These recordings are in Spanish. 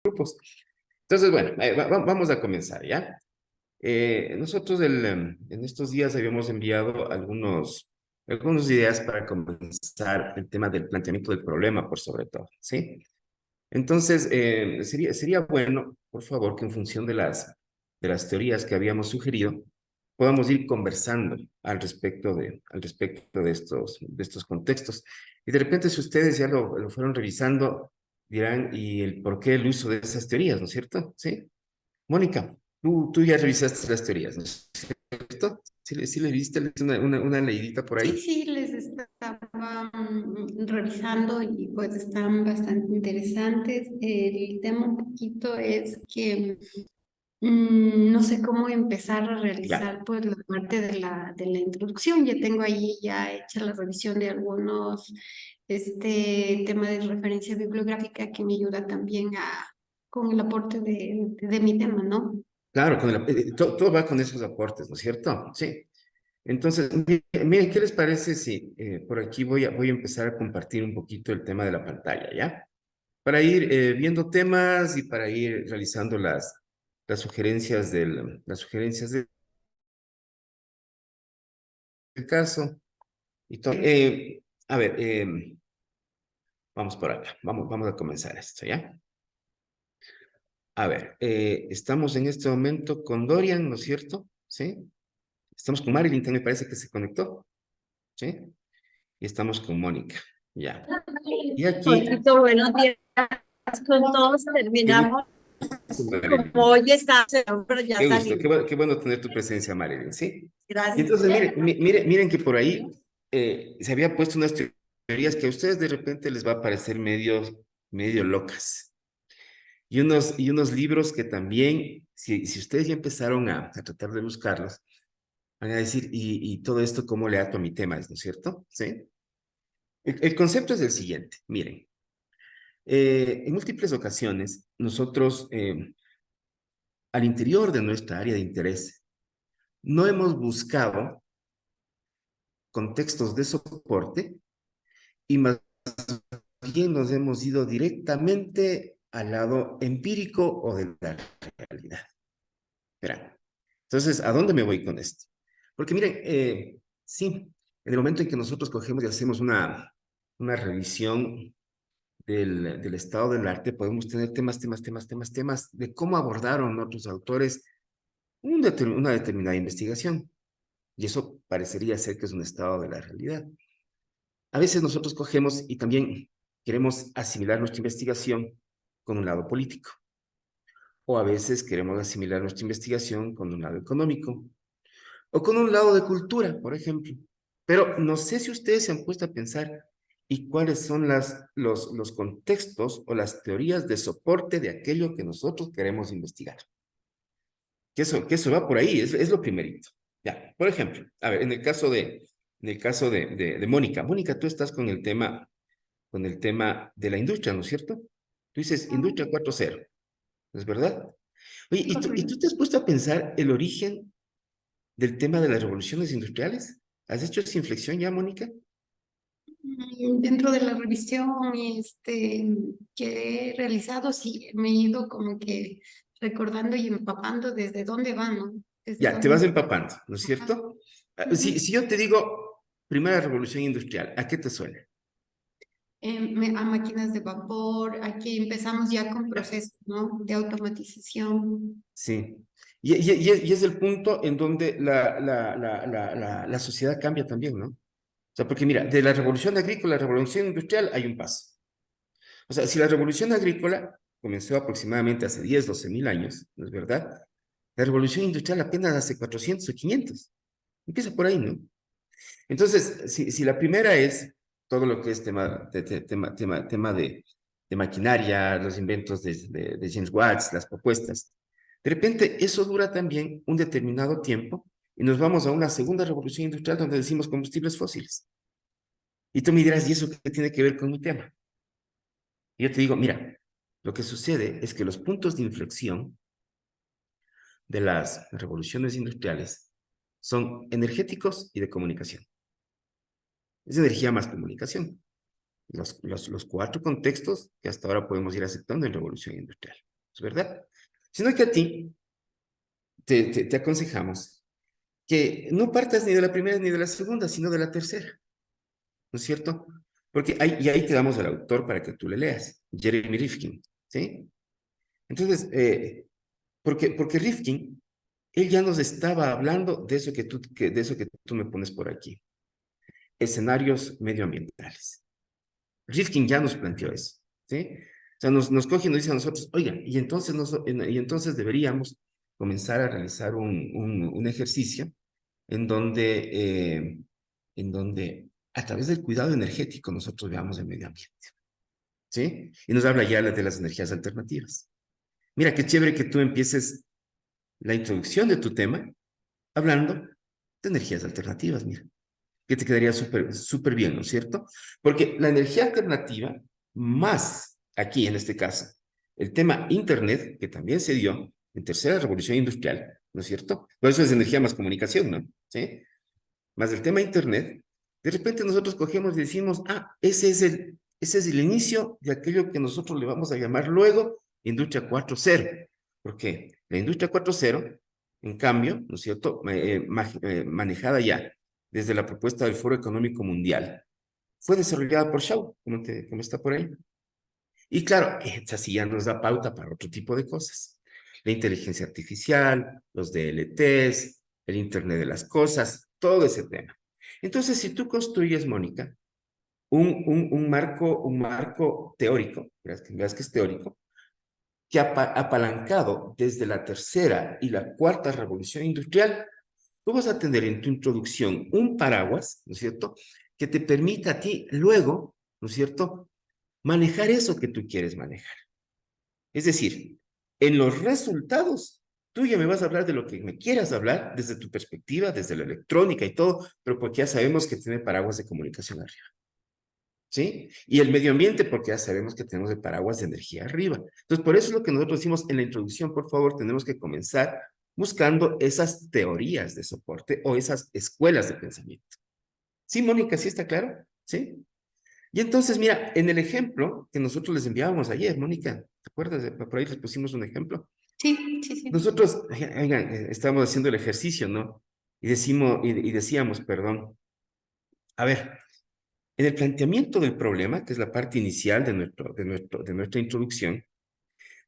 grupos. Entonces, bueno, vamos a comenzar, ¿ya? Nosotros en estos días habíamos enviado algunas ideas para comenzar el tema del planteamiento del problema, por sobre todo, ¿sí? Entonces, sería bueno, por favor, que en función de las teorías que habíamos sugerido, podamos ir conversando al respecto de estos contextos. Y de repente, si ustedes ya lo fueron revisando, dirán, ¿y el por qué el uso de esas teorías, no es cierto? ¿Sí? Mónica, tú ya revisaste las teorías, ¿no es cierto? ¿Sí le viste una leidita por Sí, ahí? sí, les estaba revisando y pues están bastante interesantes. El tema un poquito es que no sé cómo empezar a Ya. realizar pues la parte de la introducción. Ya tengo ahí ya hecha la revisión de algunos tema de referencia bibliográfica que me ayuda también con el aporte de mi tema, ¿no? Claro, todo va con esos aportes, ¿no es cierto? Sí. Entonces, miren, ¿qué les parece si por aquí voy a empezar a compartir un poquito el tema de la pantalla, ¿ya? Para ir viendo temas y para ir realizando las sugerencias del caso y todo. A ver, vamos por acá, vamos a comenzar esto, ¿ya? A ver, estamos en este momento con Dorian, ¿no es cierto? ¿Sí? Estamos con Marilyn, también me parece que se conectó, ¿sí? Y estamos con Mónica, ya. Y aquí, Jorgito, buenos días con todos. qué Terminamos gusto, como Marilyn. hoy está, pero ya Qué gusto, qué salimos. bueno, qué bueno tener tu presencia, Marilyn, ¿sí? Y Gracias. entonces, miren que por ahí se había puesto unas teorías que a ustedes de repente les va a parecer medio locas. Y unos libros que también, si ustedes ya empezaron a tratar de buscarlos, van a decir, ¿y todo esto cómo le ato a mi tema? ¿No es cierto? ¿Sí? El concepto es el siguiente, miren. En múltiples ocasiones, nosotros, al interior de nuestra área de interés, no hemos buscado contextos de soporte y más bien nos hemos ido directamente al lado empírico o de la realidad. Verán. Entonces, ¿a dónde me voy con esto? Porque miren, sí, en el momento en que nosotros cogemos y hacemos una revisión del estado del arte, podemos tener temas de cómo abordaron otros autores una determinada investigación. Y eso parecería ser que es un estado de la realidad. A veces nosotros cogemos y también queremos asimilar nuestra investigación con un lado político. O a veces queremos asimilar nuestra investigación con un lado económico. O con un lado de cultura, por ejemplo. Pero no sé si ustedes se han puesto a pensar y cuáles son los contextos o las teorías de soporte de aquello que nosotros queremos investigar. Que eso va por ahí, es lo primerito. Ya, por ejemplo, a ver, en el caso de Mónica. Mónica, tú estás con el tema de la industria, ¿no es cierto? Tú dices industria 4.0, ¿no es verdad? Oye, ¿y tú te has puesto a pensar el origen del tema de las revoluciones industriales? ¿Has hecho esa inflexión ya, Mónica? Dentro de la revisión que he realizado, sí, me he ido como que recordando y empapando desde dónde van, ¿no? Desde Ya, te dónde. vas empapando, ¿no es Ajá. cierto? Ujú. Si yo te digo primera revolución industrial, ¿a qué te suena? A máquinas de vapor, aquí empezamos ya con Ya, procesos, ¿no? De automatización. sí. Y es el punto en donde la sociedad cambia también, ¿no? O sea, porque mira, de la revolución agrícola a la revolución industrial hay un paso. O sea, si la revolución agrícola comenzó aproximadamente hace 10, 12 mil años, ¿no es verdad? La revolución industrial apenas hace 400 o 500. Empieza por ahí, ¿no? Entonces, si la primera es todo lo que es tema de maquinaria, los inventos de James Watts, las propuestas, de repente eso dura también un determinado tiempo y nos vamos a una segunda revolución industrial donde decimos combustibles fósiles. Y tú me dirás, ¿y eso qué tiene que ver con mi tema? Y yo te digo, mira, lo que sucede es que los puntos de inflexión de las revoluciones industriales son energéticos y de comunicación. Es energía más comunicación. Los cuatro contextos que hasta ahora podemos ir aceptando en revolución industrial. ¿verdad? Sino que a ti te aconsejamos que no partas ni de la primera ni de la segunda, sino de la tercera, ¿no es cierto? Porque y ahí te damos el autor para que tú le leas, Jeremy Rifkin, ¿sí? Entonces, porque Rifkin, él ya nos estaba hablando de eso de eso que tú me pones por aquí, escenarios medioambientales. Rifkin ya nos planteó eso, ¿sí? O sea, nos coge y nos dice a nosotros, oigan, y entonces deberíamos comenzar a realizar un ejercicio en donde a través del cuidado energético nosotros veamos el medio ambiente, ¿sí? Y nos habla ya de las energías alternativas. Mira, qué chévere que tú empieces la introducción de tu tema hablando de energías alternativas, mira, que te quedaría súper, súper bien, ¿no es cierto? Porque la energía alternativa, más aquí en este caso, el tema Internet, que también se dio en tercera revolución industrial, ¿no es cierto? Por eso es energía más comunicación, ¿no? ¿Sí? Más el tema Internet, de repente nosotros cogemos y decimos, ese es el inicio de aquello que nosotros le vamos a llamar luego industria 4.0. ¿Por qué? La industria 4.0, en cambio, ¿no es cierto?, manejada ya desde la propuesta del Foro Económico Mundial, fue desarrollada por Shaw, como está por ahí. Y claro, esta sí ya nos da pauta para otro tipo de cosas. La inteligencia artificial, los DLTs, el Internet de las cosas, todo ese tema. Entonces, si tú construyes, Mónica, un marco teórico, veas que es teórico, que apalancado desde la tercera y la cuarta revolución industrial, tú vas a tener en tu introducción un paraguas, ¿no es cierto?, que te permita a ti luego, ¿no es cierto?, manejar eso que tú quieres manejar. Es decir, en los resultados, tú ya me vas a hablar de lo que me quieras hablar desde tu perspectiva, desde la electrónica y todo, pero porque ya sabemos que tiene paraguas de comunicación arriba. ¿Sí? Y el medio ambiente, porque ya sabemos que tenemos el paraguas de energía arriba. Entonces, por eso es lo que nosotros decimos en la introducción, por favor, tenemos que comenzar buscando esas teorías de soporte o esas escuelas de pensamiento. ¿Sí, Mónica? ¿Sí está claro? ¿Sí? Y entonces, mira, en el ejemplo que nosotros les enviábamos ayer, Mónica, ¿te acuerdas? Por ahí les pusimos un ejemplo. Sí, sí, sí. Nosotros, oigan, estábamos haciendo el ejercicio, ¿no? Y decíamos, perdón, a ver, en el planteamiento del problema, que es la parte inicial de nuestra introducción,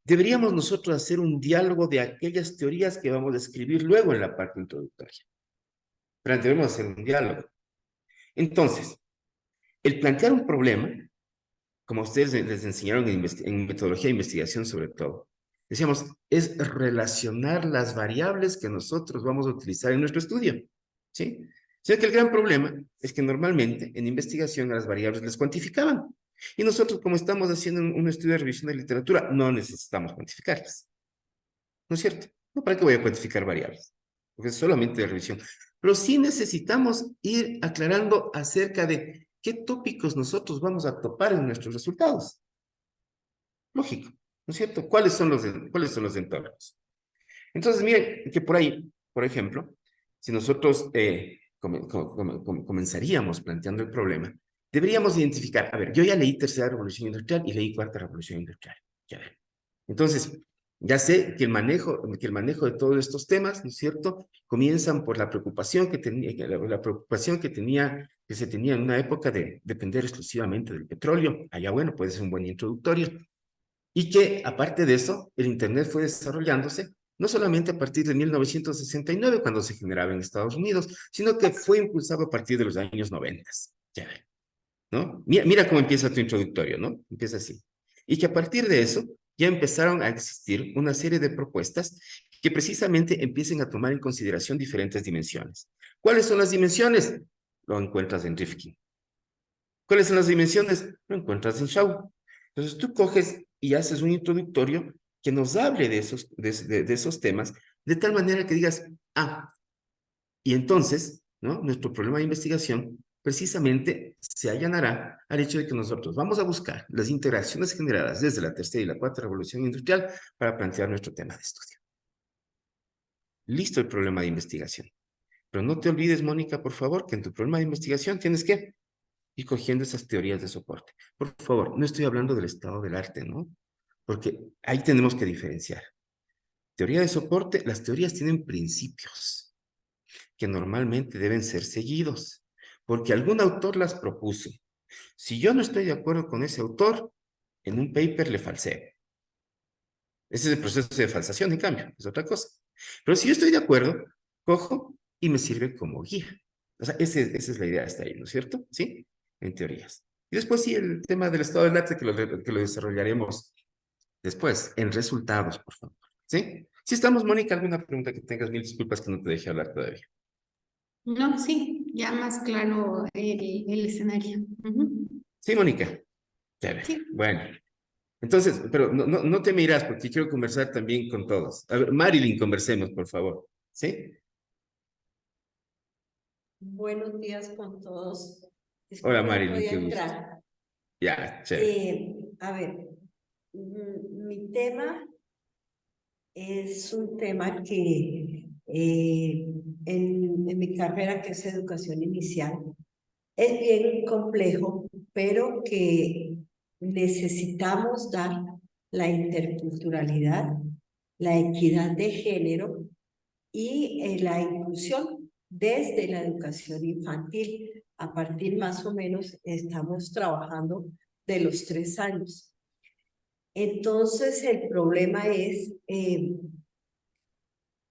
deberíamos nosotros hacer un diálogo de aquellas teorías que vamos a escribir luego en la parte introductoria. Pero debemos hacer un diálogo. Entonces, el plantear un problema, como ustedes les enseñaron en metodología de investigación sobre todo, decíamos, es relacionar las variables que nosotros vamos a utilizar en nuestro estudio, ¿sí? Sino que el gran problema es que normalmente en investigación a las variables les cuantificaban. Y nosotros, como estamos haciendo un estudio de revisión de literatura, no necesitamos cuantificarlas. ¿No es cierto? ¿No? ¿Para qué voy a cuantificar variables? Porque es solamente de revisión. Pero sí necesitamos ir aclarando acerca de qué tópicos nosotros vamos a topar en nuestros resultados. Lógico, ¿no es cierto? ¿Cuáles son los entornos? Entonces, miren que por ahí, por ejemplo, si nosotros comenzaríamos planteando el problema, deberíamos identificar, a ver, yo ya leí tercera revolución industrial y leí cuarta revolución industrial. Ya ver. Entonces, ya sé que el manejo de todos estos temas, ¿no es cierto?, comienzan por la preocupación que se tenía en una época de depender exclusivamente del petróleo. Allá, bueno, puede ser un buen introductorio. Y que, aparte de eso, el Internet fue desarrollándose no solamente a partir de 1969, cuando se generaba en Estados Unidos, sino que fue impulsado a partir de los años 90. Ya, ¿no? Mira cómo empieza tu introductorio, ¿no? Empieza así. Y que a partir de eso ya empezaron a existir una serie de propuestas que precisamente empiecen a tomar en consideración diferentes dimensiones. ¿Cuáles son las dimensiones? Lo encuentras en Rifkin. ¿Cuáles son las dimensiones? Lo encuentras en Shaw. Entonces tú coges y haces un introductorio que nos hable de esos temas, de tal manera que digas, y entonces, ¿no?, nuestro problema de investigación precisamente se allanará al hecho de que nosotros vamos a buscar las interacciones generadas desde la tercera y la cuarta revolución industrial para plantear nuestro tema de estudio. Listo el problema de investigación. Pero no te olvides, Mónica, por favor, que en tu problema de investigación tienes que ir cogiendo esas teorías de soporte. Por favor, no estoy hablando del estado del arte, ¿no? porque ahí tenemos que diferenciar. Teoría de soporte, las teorías tienen principios que normalmente deben ser seguidos, porque algún autor las propuso. Si yo no estoy de acuerdo con ese autor, en un paper le falseo. Ese es el proceso de falsación, en cambio, es otra cosa. Pero si yo estoy de acuerdo, cojo y me sirve como guía. O sea, esa es la idea hasta ahí, ¿no es cierto? ¿Sí? En teorías. Y después sí, el tema del estado del arte que lo desarrollaremos después, en resultados, por favor. ¿Sí? Si estamos, Mónica, ¿alguna pregunta que tengas? Mil disculpas que no te dejé hablar todavía. No, sí, ya más claro el escenario. Ujú. Sí, Mónica. Chévere. Sí. Bueno, entonces, pero no te miras porque quiero conversar también con todos. A ver, Marilyn, conversemos, por favor. ¿Sí? Buenos días con todos. Hola, Disculpe, no Marilyn, podía qué gusto. entrar. Ya, chévere. A ver, mi tema es un tema que en mi carrera, que es educación inicial, es bien complejo, pero que necesitamos dar la interculturalidad, la equidad de género y la inclusión desde la educación infantil. A partir más o menos estamos trabajando de los 3 años. Entonces el problema es,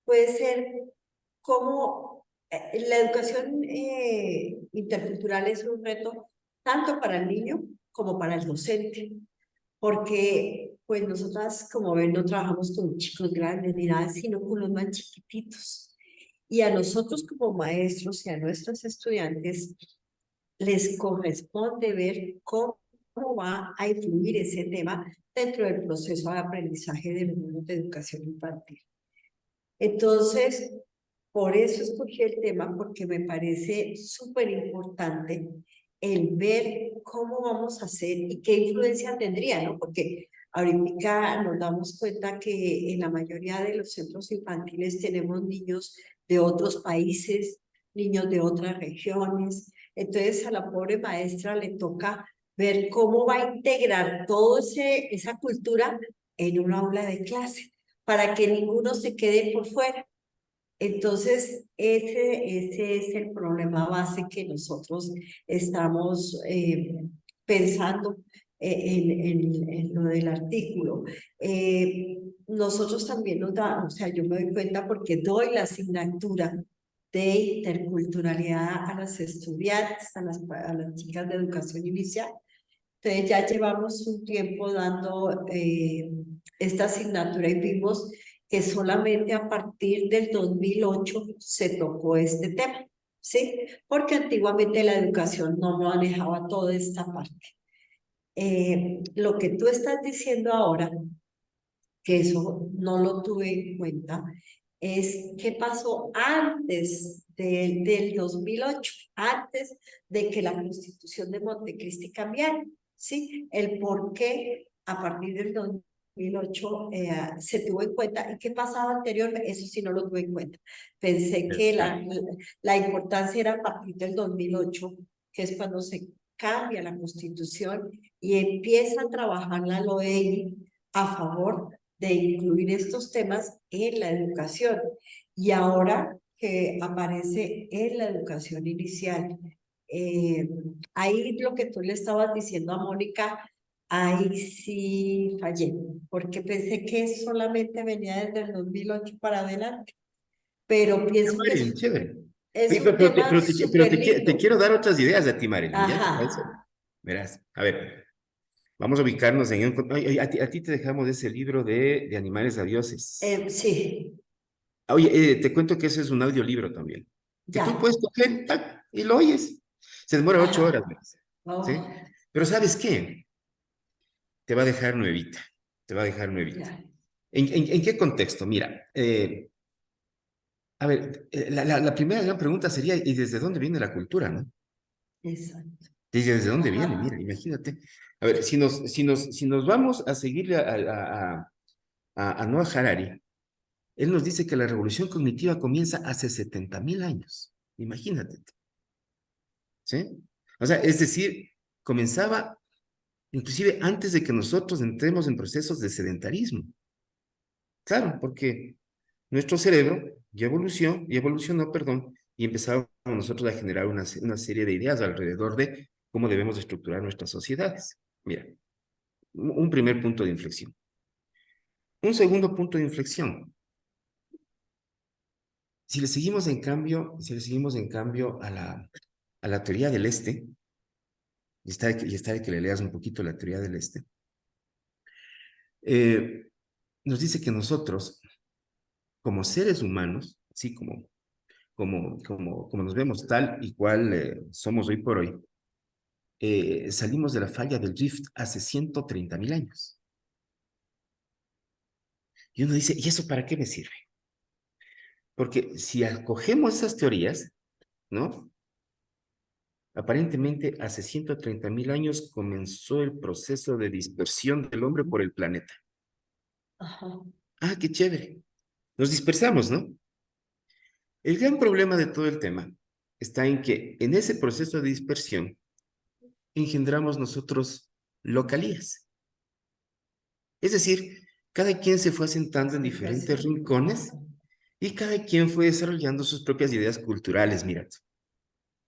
puede ser cómo la educación intercultural es un reto tanto para el niño como para el docente, porque pues nosotras, como ven, no trabajamos con chicos grandes ni nada, sino con los más chiquititos. Y a nosotros como maestros y a nuestros estudiantes les corresponde ver cómo va a influir ese tema dentro del proceso de aprendizaje de los niños de educación infantil. Entonces, por eso escogí el tema, porque me parece súper importante el ver cómo vamos a hacer y qué influencia tendría, ¿no? Porque ahorita nos damos cuenta que en la mayoría de los centros infantiles tenemos niños de otros países, niños de otras regiones. Entonces a la pobre maestra le toca ver cómo va a integrar toda esa cultura en un aula de clase para que ninguno se quede por fuera. Entonces, ese es el problema base que nosotros estamos pensando en lo del artículo. Nosotros también nos da, o sea, yo me doy cuenta porque doy la asignatura de interculturalidad a las estudiantes, a las chicas de educación inicial. Entonces ya llevamos un tiempo dando esta asignatura y vimos que solamente a partir del 2008 se tocó este tema, ¿sí? Porque antiguamente la educación no manejaba toda esta parte. Lo que tú estás diciendo ahora, que eso no lo tuve en cuenta, es qué pasó antes del 2008, antes de que la Constitución de Montecristi cambiara, ¿sí? El por qué a partir del 2008 se tuvo en cuenta y qué pasaba anteriormente, eso sí no lo tuve en cuenta. Pensé que la importancia era a partir del 2008, que es cuando se cambia la Constitución y empieza a trabajar la LOEI a favor de incluir estos temas en la educación. Y ahora que aparece en la educación inicial, ahí lo que tú le estabas diciendo a Mónica, ahí sí fallé, porque pensé que solamente venía desde el 2008 para adelante, pero pienso que Marilyn, chévere. es Oye, un tema pero súper te lindo. quiero dar otras ideas de ti, Marilyn, ¿ya te parece? Ajá, Verás, a ver, vamos a ubicarnos en... Oye, a ti te dejamos ese libro de Animales a Dioses. sí, Oye, te cuento que ese es un audiolibro también, que tú ya, puedes coger tac, y lo oyes. Se demora 8 horas, ajá, ¿ves? ¿Sí? oh, Pero ¿sabes qué? Te va a dejar nuevita, te va a dejar nuevita. ya, ¿En qué contexto? Mira, a ver, la primera gran pregunta sería, ¿y desde dónde viene la cultura, no? exacto, ¿Desde dónde viene? Mira, ajá, imagínate. A ver, si nos vamos a seguirle a Noah Harari, él nos dice que la revolución cognitiva comienza hace 70.000 años. Imagínate, ¿sí? O sea, es decir, comenzaba inclusive antes de que nosotros entremos en procesos de sedentarismo. Claro, porque nuestro cerebro evolucionó, perdón, y empezamos nosotros a generar una serie de ideas alrededor de cómo debemos estructurar nuestras sociedades. Mira, un primer punto de inflexión. Un segundo punto de inflexión. Si le seguimos en cambio a la teoría del este, y está de que le leas un poquito la teoría del este, nos dice que nosotros, como seres humanos, así como nos vemos tal y cual somos hoy por hoy, salimos de la falla del Rift hace 130.000 años. Y uno dice, ¿y eso para qué me sirve? Porque si acogemos esas teorías, ¿no? Aparentemente, hace 130.000 años comenzó el proceso de dispersión del hombre por el planeta. Ajá. Ah, qué chévere. Nos dispersamos, ¿no? El gran problema de todo el tema está en que en ese proceso de dispersión engendramos nosotros localías. Es decir, cada quien se fue asentando en diferentes rincones y cada quien fue desarrollando sus propias ideas culturales, mira.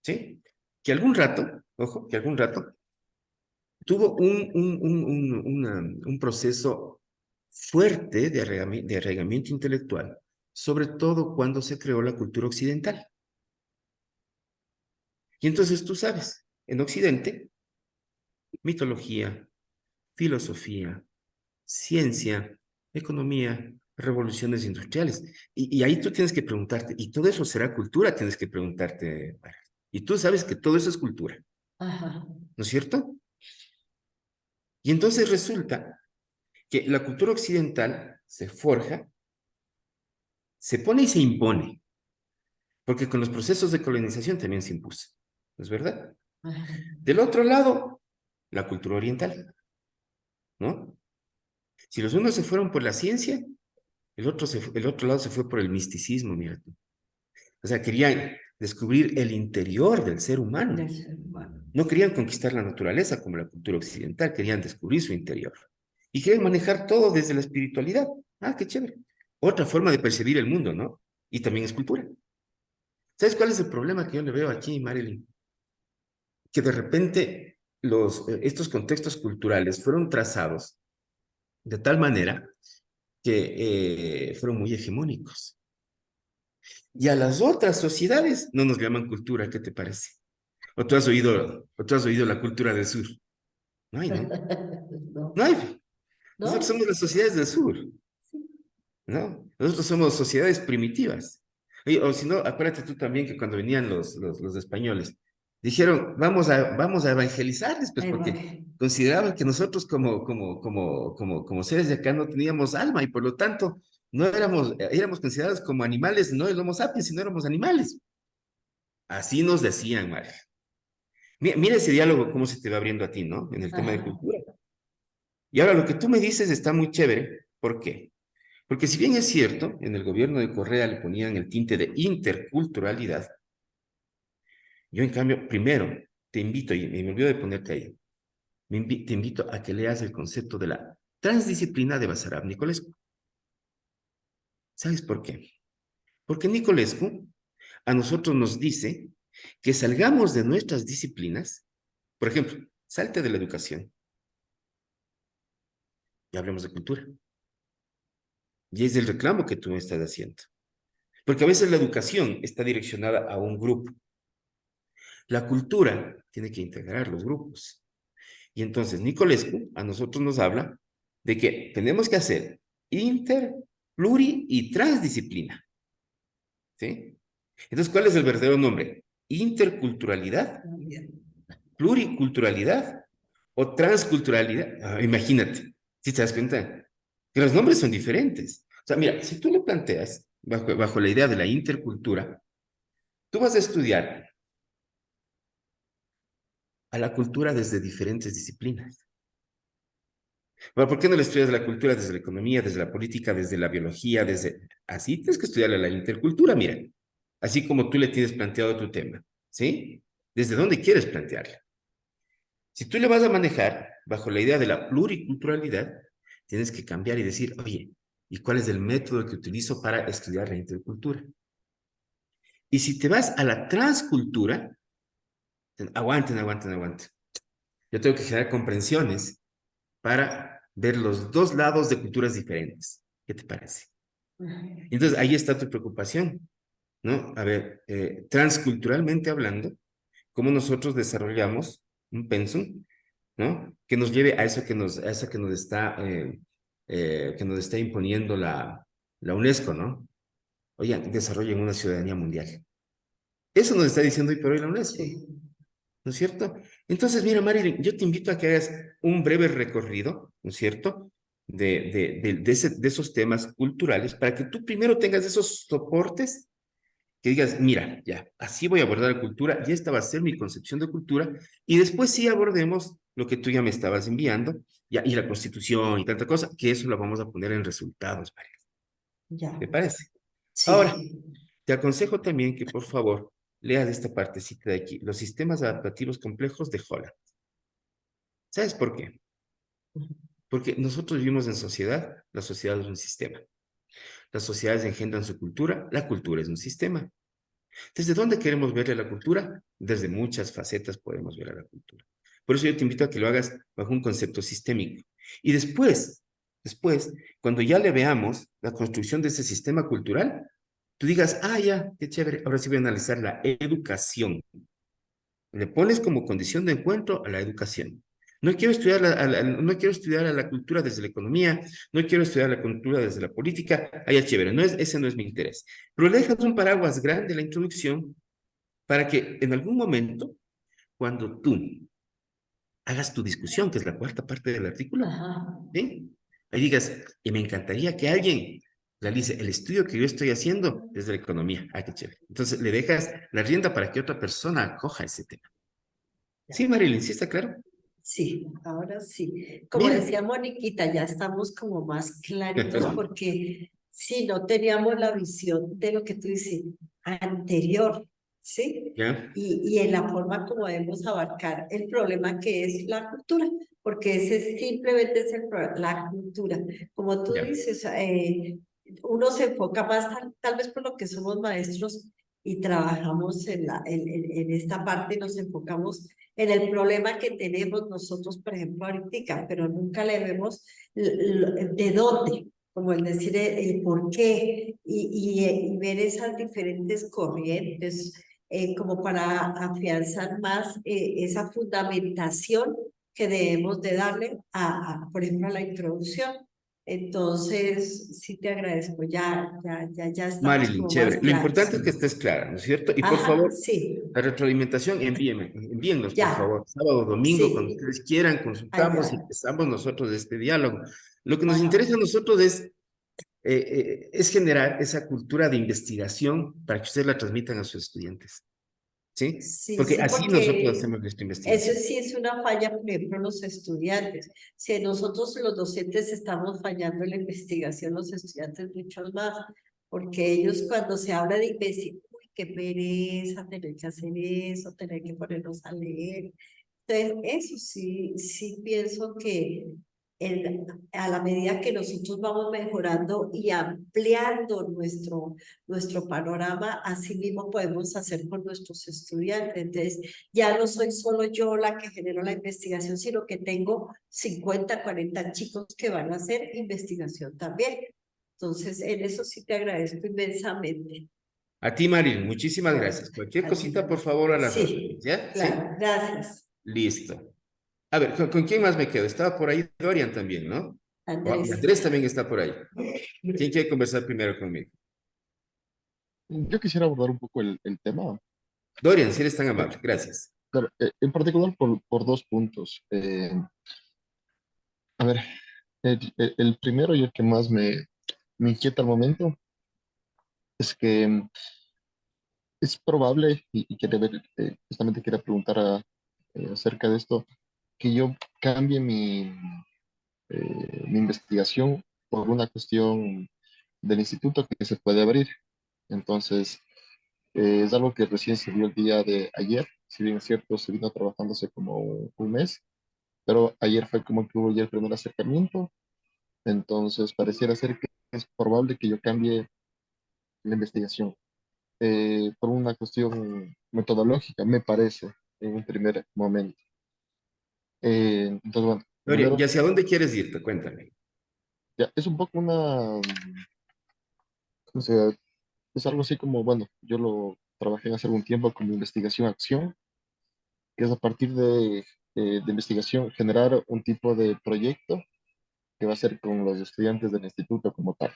¿Sí? Que algún rato, ojo, que algún rato tuvo un proceso fuerte de arraigamiento intelectual, sobre todo cuando se creó la cultura occidental. Y entonces tú sabes, en Occidente, mitología, filosofía, ciencia, economía, revoluciones industriales. Y ahí tú tienes que preguntarte, ¿y todo eso será cultura? Tienes que preguntarte. Y tú sabes que todo eso es cultura, Ajá. ¿no es cierto? Y entonces resulta que la cultura occidental se forja, se pone y se impone, porque con los procesos de colonización también se impuso, ¿no es verdad? Ajá. Del otro lado, la cultura oriental, ¿no? Si los unos se fueron por la ciencia, el otro lado se fue por el misticismo, mira tú. O sea, querían descubrir el interior del ser humano. Del ser humano. No querían conquistar la naturaleza como la cultura occidental, querían descubrir su interior. Y querían manejar todo desde la espiritualidad. Ah, qué chévere. Otra forma de percibir el mundo, ¿no? Y también es cultura. ¿Sabes cuál es el problema que yo le veo aquí, Marilyn? Que de repente estos contextos culturales fueron trazados de tal manera que fueron muy hegemónicos. Y a las otras sociedades no nos llaman cultura, ¿qué te parece? O tú has oído la cultura del sur? No hay, ¿no? No. No hay. Nosotros ¿No? somos las sociedades del sur, Sí. ¿no? Nosotros somos sociedades primitivas. O si no, acuérdate tú también que cuando venían los españoles, dijeron, vamos a evangelizarles, pues Ahí va. porque consideraban que nosotros como seres de acá no teníamos alma y por lo tanto no éramos considerados como animales, no el Homo sapiens, sino éramos animales. Así nos decían, María. Mira ese diálogo, cómo se te va abriendo a ti, ¿no? En el tema de Ajá. cultura. Y ahora lo que tú me dices está muy chévere. ¿Por qué? Porque si bien es cierto, en el gobierno de Correa le ponían el tinte de interculturalidad, yo en cambio, primero, te invito, y me olvido de ponerte ahí, te invito a que leas el concepto de la transdisciplina de Basarab Nicolescu. ¿Sabes por qué? Porque Nicolescu a nosotros nos dice que salgamos de nuestras disciplinas, por ejemplo, salte de la educación y hablemos de cultura. Y es el reclamo que tú me estás haciendo. Porque a veces la educación está direccionada a un grupo. La cultura tiene que integrar los grupos. Y entonces Nicolescu a nosotros nos habla de que tenemos que hacer inter, pluri y transdisciplina. ¿Sí? Entonces, ¿cuál es el verdadero nombre? Interculturalidad, pluriculturalidad o transculturalidad. Ah, imagínate, si te das cuenta, que los nombres son diferentes. O sea, mira, si tú lo planteas bajo la idea de la intercultura, tú vas a estudiar a la cultura desde diferentes disciplinas. Bueno, ¿por qué no le estudias la cultura desde la economía, desde la política, desde la biología, desde... Así tienes que estudiar la intercultura, mira. Así como tú le tienes planteado tu tema, ¿sí? ¿Desde dónde quieres plantearla? Si tú le vas a manejar bajo la idea de la pluriculturalidad, tienes que cambiar y decir, oye, ¿y cuál es el método que utilizo para estudiar la intercultura? Y si te vas a la transcultura, aguanten. Yo tengo que generar comprensiones para ver los dos lados de culturas diferentes. ¿Qué te parece? Entonces, ahí está tu preocupación, ¿no? A ver, transculturalmente hablando, cómo nosotros desarrollamos un pensum, ¿no? Que nos lleve a eso a eso que nos está imponiendo la UNESCO, ¿no? Oigan, desarrollen una ciudadanía mundial. Eso nos está diciendo hoy por hoy la UNESCO, Sí. ¿no es cierto? Entonces, mira, Marilyn, yo te invito a que hagas un breve recorrido, ¿no es cierto? De esos temas culturales para que tú primero tengas esos soportes que digas, mira, ya, así voy a abordar la cultura, y esta va a ser mi concepción de cultura, y después sí abordemos lo que tú ya me estabas enviando, ya, y la constitución y tanta cosa, que eso lo vamos a poner en resultados, María. Ya, ¿Te parece? Ahora, sí. te aconsejo también que por favor leas esta partecita de aquí, los sistemas adaptativos complejos de Holland. ¿Sabes por qué? Porque nosotros vivimos en sociedad, la sociedad es un sistema. Las sociedades engendran su cultura, la cultura es un sistema. ¿Desde dónde queremos ver a la cultura? Desde muchas facetas podemos ver a la cultura. Por eso yo te invito a que lo hagas bajo un concepto sistémico. Y después, cuando ya le veamos la construcción de ese sistema cultural, tú digas, ah, ya, qué chévere, ahora sí voy a analizar la educación. Le pones como condición de encuentro a la educación. No quiero estudiar no quiero estudiar a la cultura desde la economía, no quiero estudiar la cultura desde la política. Ah, ya, chévere, ese no es mi interés. Pero le dejas un paraguas grande en la introducción para que en algún momento, cuando tú hagas tu discusión, que es la cuarta parte del artículo, Ajá. ¿sí? Ahí digas, y me encantaría que alguien realice el estudio que yo estoy haciendo desde la economía. Ah, qué chévere. Entonces le dejas la rienda para que otra persona acoja ese tema. Sí, Marilyn, ¿sí está claro? Sí, ahora sí. Como Mira. decía Moniquita, ya estamos como más claritos porque sí, no teníamos la visión de lo que tú dices anterior, ¿sí? ¿Ya? Y en la forma como debemos abarcar el problema que es la cultura, porque ese simplemente es el problema, la cultura. Como tú Ya. dices, uno se enfoca más tal vez por lo que somos maestros y trabajamos en esta parte, nos enfocamos en el problema que tenemos nosotros, por ejemplo, ahorita, pero nunca le vemos de dónde, como el decir el por qué y ver esas diferentes corrientes como para afianzar más esa fundamentación que debemos de darle por ejemplo, a la introducción. Entonces, sí te agradezco, ya estamos Marilyn, como más chévere. Lo claros. importante es que estés clara, ¿no es cierto? Y por Ajá, favor, sí, la retroalimentación, envíennos, por ya, favor. Sábado, domingo, cuando sí, ustedes quieran, consultamos y allá, empezamos nosotros este diálogo. Lo que nos interesa ajá. a nosotros es generar esa cultura de investigación para que ustedes la transmitan a sus estudiantes, ¿sí? Sí, Porque sí, así nosotros porque hacemos nuestra eso investigación. sí es una falla, por ejemplo, los estudiantes. Si nosotros los docentes estamos fallando en la investigación, los estudiantes mucho más, porque ellos cuando se habla de investigación, uy, qué pereza tener que hacer eso, tener que ponernos a leer. Entonces, eso sí, sí pienso que a la medida que nosotros vamos mejorando y ampliando nuestro panorama, así mismo podemos hacer con nuestros estudiantes. Entonces, ya no soy solo yo la que genero la investigación, sino que tengo 50, 40 chicos que van a hacer investigación también. Entonces, en eso sí te agradezco inmensamente. A ti, Marilyn, muchísimas Bueno, gracias. Cualquier a ti. cosita, por favor, a las órdenes, Sí, ¿ya? ¿Sí? claro, gracias, Listo. A ver, ¿con quién más me quedo? Estaba por ahí Dorian también, ¿no? Y Andrés. Andrés también está por ahí. ¿Quién quiere conversar primero conmigo? Yo quisiera abordar un poco el tema, Dorian, si eres tan eh, amable, gracias. claro, en particular por dos puntos. A ver, el primero y el que más me inquieta al momento es que es probable, y quería ver, justamente quería preguntar acerca de esto, que yo cambie mi investigación por una cuestión del instituto que se puede abrir. Entonces, es algo que recién se vio el día de ayer, si bien es cierto, se vino trabajándose como un mes. pero ayer fue como que hubo ya el primer acercamiento, entonces pareciera ser que es probable que yo cambie la investigación por una cuestión metodológica, me parece, en un primer momento. Entonces, bueno, Dorian, ¿y primero, hacia dónde quieres irte? Cuéntame. ya, es un poco una, o sea, es algo así como, bueno, yo lo trabajé hace algún tiempo como investigación-acción, que es a partir de investigación generar un tipo de proyecto que va a ser con los estudiantes del instituto como tal.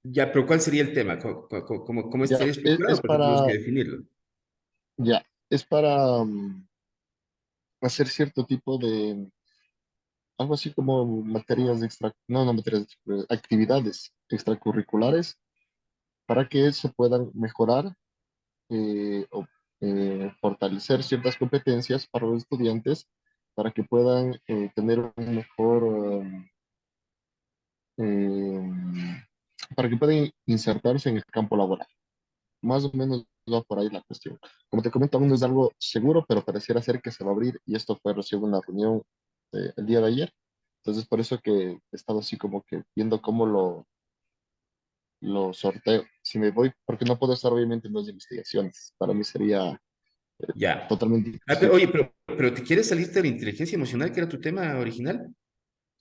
Ya, pero ¿cuál sería el tema? ¿Cómo Ya, estaría estructurado? es Porque tenemos que para, definirlo. ya, es para hacer cierto tipo de, algo así como materias extra, no, no materias, actividades extracurriculares para que se puedan mejorar o fortalecer ciertas competencias para los estudiantes para que puedan tener un mejor, para que puedan insertarse en el campo laboral. Más o menos va por ahí la cuestión. Como te comento, aún no es algo seguro, pero pareciera ser que se va a abrir y esto fue recién una reunión el día de ayer. Entonces, por eso que he estado así como que viendo cómo lo sorteo. Si me voy, porque no puedo estar obviamente en dos investigaciones. Para mí sería Ya. totalmente Ah, imposible. oye, pero ¿te quieres salirte de la inteligencia emocional, que era tu tema original?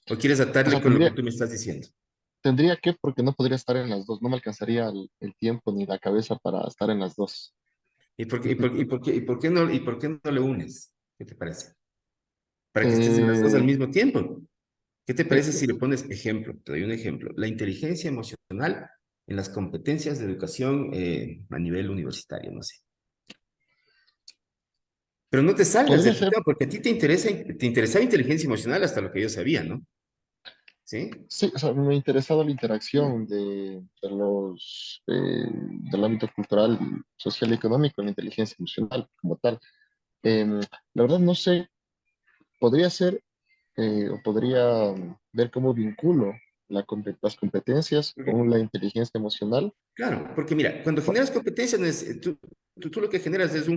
¿O quieres O atarle sea, con lo que tú me estás diciendo? tendría que, porque no podría estar en las dos. No me alcanzaría el tiempo ni la cabeza para estar en las dos. ¿Y por qué no le unes? ¿Qué te parece? Para que estés en las dos al Eh, mismo tiempo. ¿Qué te sí, parece si le pones ejemplo? Te doy un ejemplo. La inteligencia emocional en las competencias de educación a nivel universitario, no sé. Pero no te salgas podría del ser. tema, porque a ti te interesaba inteligencia emocional hasta lo que yo sabía, ¿no? ¿Sí? Sí, o sea, me ha interesado la interacción de del ámbito cultural, social y económico en la inteligencia emocional como tal. La verdad no sé, podría ser o podría ver cómo vinculo las competencias con la inteligencia emocional. Claro, porque mira, cuando generas competencias, tú lo que generas es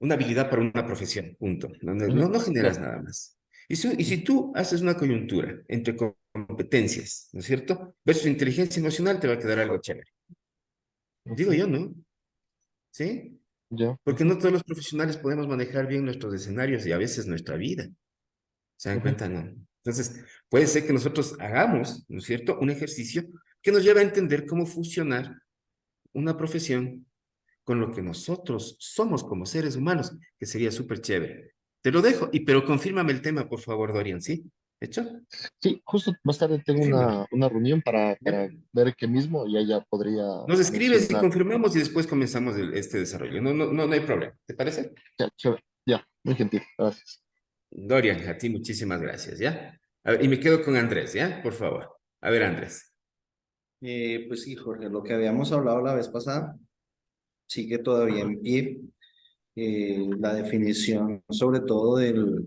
una habilidad para una profesión, punto. No, no, Ujú, no generas claro. nada más. Y si tú haces una coyuntura entre competencias, ¿no es cierto? Versus inteligencia emocional, te va a quedar algo chévere. Digo Ujú, yo, ¿no? ¿Sí? ya, Porque ujú, no todos los profesionales podemos manejar bien nuestros escenarios y a veces nuestra vida. ¿Se dan ujú. cuenta? No. Entonces, puede ser que nosotros hagamos, ¿no es cierto?, un ejercicio que nos lleve a entender cómo funcionar una profesión con lo que nosotros somos como seres humanos, que sería súper chévere. Te lo dejo, pero confírmame el tema, por favor, Dorian, ¿sí? ¿Hecho? Sí, justo más tarde tengo Confírmame, una reunión ¿ya? para ver qué mismo y ahí ya podría Nos escribes y mencionar. confirmamos y después comenzamos este desarrollo. No, no, no, no hay problema. ¿Te parece? Ya, chévere. Ya, muy gentil, gracias. Dorian, a ti muchísimas gracias, ¿ya? A ver, y me quedo con Andrés, ¿ya? Por favor. A ver, Andrés. Pues sí, Jorge, lo que habíamos hablado la vez pasada sigue todavía en pie. La definición, sobre todo de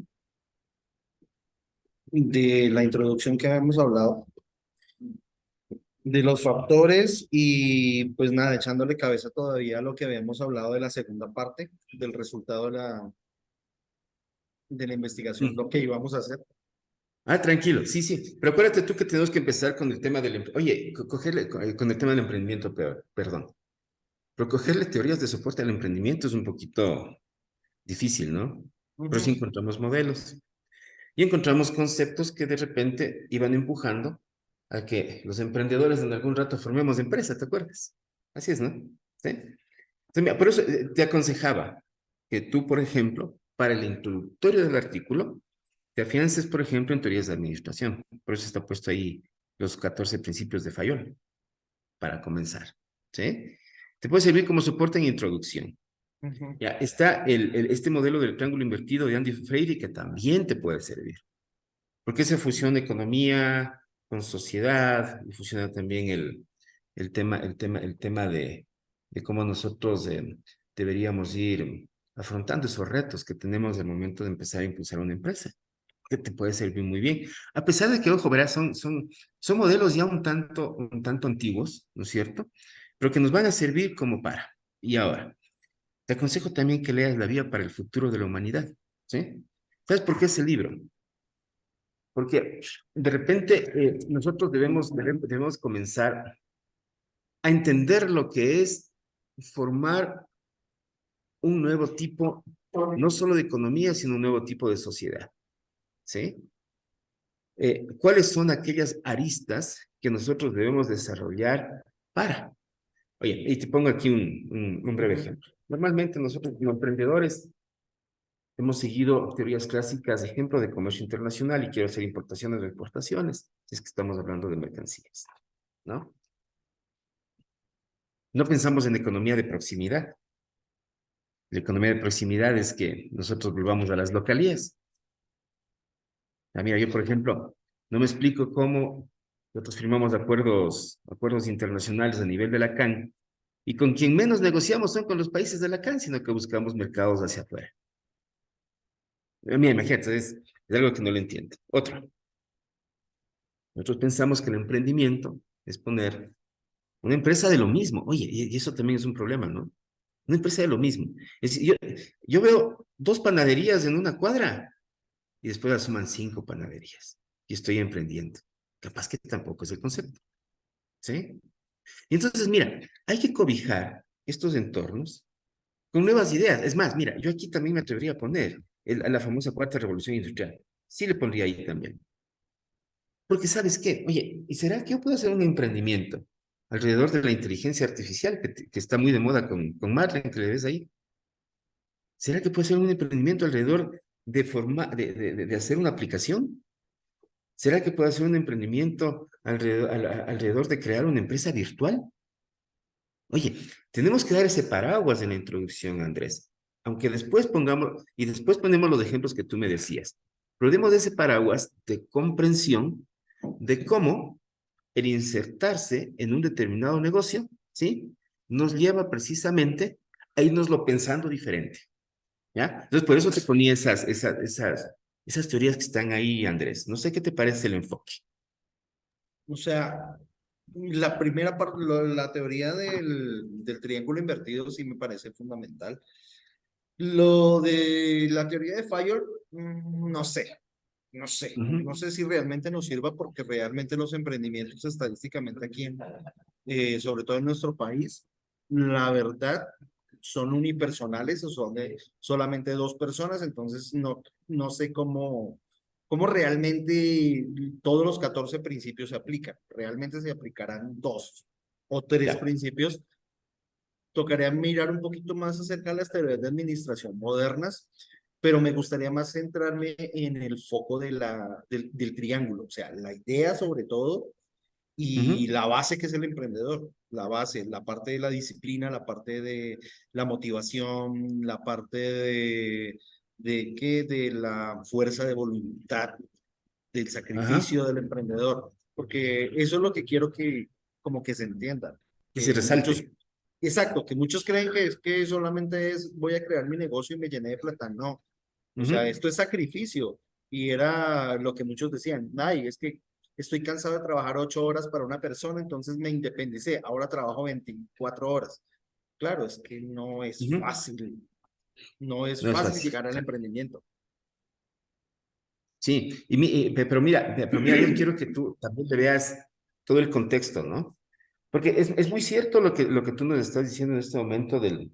la introducción que habíamos hablado, de los factores y pues nada, echándole cabeza todavía a lo que habíamos hablado de la segunda parte, del resultado de la investigación, lo que íbamos a hacer. Ah, tranquilo, sí, sí. Pero acuérdate tú que tenemos que empezar con el tema del... Oye, cogerle con el tema del emprendimiento, perdón. Pero cogerle teorías de soporte al emprendimiento es un poquito difícil, ¿no? Pero sí Ujú. encontramos modelos y encontramos conceptos que de repente iban empujando a que los emprendedores en algún rato formemos empresa, ¿te acuerdas? Así es, ¿no? ¿Sí? Entonces, mira, por eso te aconsejaba que tú, por ejemplo, para el introductorio del artículo, te afiances, por ejemplo, en teorías de administración. Por eso está puesto ahí los 14 principios de Fayol, para comenzar, ¿sí? Te puede servir como soporte en introducción. Ujú. Ya, está este modelo del triángulo invertido de Andy Freire que también te puede servir, porque se fusiona economía con sociedad y fusiona también el tema de cómo nosotros deberíamos ir afrontando esos retos que tenemos al momento de empezar a impulsar una empresa, que te puede servir muy bien. A pesar de que, ojo, verás, son modelos ya un tanto antiguos, ¿no es cierto? Pero que nos van a servir como para. Y ahora, te aconsejo también que leas La Vía para el Futuro de la Humanidad, ¿sí? ¿Sabes por qué ese libro? Porque de repente nosotros debemos comenzar a entender lo que es formar un nuevo tipo, no solo de economía, sino un nuevo tipo de sociedad, ¿sí? ¿Cuáles son aquellas aristas que nosotros debemos desarrollar para? Oye, y te pongo aquí un breve ejemplo. Normalmente nosotros como emprendedores hemos seguido teorías clásicas, ejemplo, de comercio internacional y quiero hacer importaciones o exportaciones, si es que estamos hablando de mercancías, ¿no? No pensamos en economía de proximidad. La economía de proximidad es que nosotros volvamos a las localías. Ah, mira, yo, por ejemplo, no me explico cómo nosotros firmamos acuerdos internacionales a nivel de la CAN y con quien menos negociamos son con los países de la CAN, sino que buscamos mercados hacia afuera. Mira, imagínate, es algo que no lo entiendo. Otro, nosotros pensamos que el emprendimiento es poner una empresa de lo mismo. Oye, y eso también es un problema, ¿no? Una empresa de lo mismo. Es decir, yo veo 2 panaderías en una cuadra y después asuman 5 panaderías y estoy emprendiendo. Capaz que tampoco es el concepto, ¿sí? Y entonces, mira, hay que cobijar estos entornos con nuevas ideas. Es más, mira, yo aquí también me atrevería a poner la famosa 4ª revolución industrial. Sí le pondría ahí también. Porque ¿sabes qué? Oye, ¿y será que yo puedo hacer un emprendimiento alrededor de la inteligencia artificial que está muy de moda con Marlene, que le ves ahí? ¿Será que puedo hacer un emprendimiento alrededor de hacer una aplicación? ¿Será que puedo hacer un emprendimiento alrededor de crear una empresa virtual? Oye, tenemos que dar ese paraguas en la introducción, Andrés. Aunque después y después ponemos los ejemplos que tú me decías. Pero demos ese paraguas de comprensión de cómo el insertarse en un determinado negocio, ¿sí? Nos lleva precisamente a irnoslo pensando diferente, ¿ya? Entonces, por eso te ponía esas teorías que están ahí, Andrés. No sé qué te parece el enfoque. O sea, la primera parte, la teoría del triángulo invertido sí me parece fundamental. Lo de la teoría de Fayol, no sé, no sé si realmente nos sirva porque realmente los emprendimientos estadísticamente aquí, sobre todo en nuestro país, la verdad son unipersonales o son de solamente 2 personas, entonces no sé cómo realmente todos los 14 principios se aplican. Realmente se aplicarán 2 o 3 Ya. principios. Tocaría mirar un poquito más acerca de las teorías de administración modernas, pero me gustaría más centrarme en el foco del triángulo, o sea, la idea sobre todo y Ujú. la base que es el emprendedor, la base, la parte de la disciplina, la parte de la motivación, la parte de la fuerza de voluntad, del Ajá. sacrificio del emprendedor, porque eso es lo que quiero que como que se entienda, Que se que muchos, resalte. exacto, que muchos creen que es que solamente es voy a crear mi negocio y me llené de plata, no, o sea, Ujú. esto es sacrificio y era lo que muchos decían, ay, es que estoy cansado de trabajar 8 horas para una persona, entonces me independicé, ahora trabajo 24 horas. Claro, es que no es Ujú. fácil, no es No es fácil fácil. llegar al emprendimiento. Sí, pero mira, yo quiero que tú también te veas todo el contexto, ¿no? Porque es muy cierto lo que tú nos estás diciendo en este momento del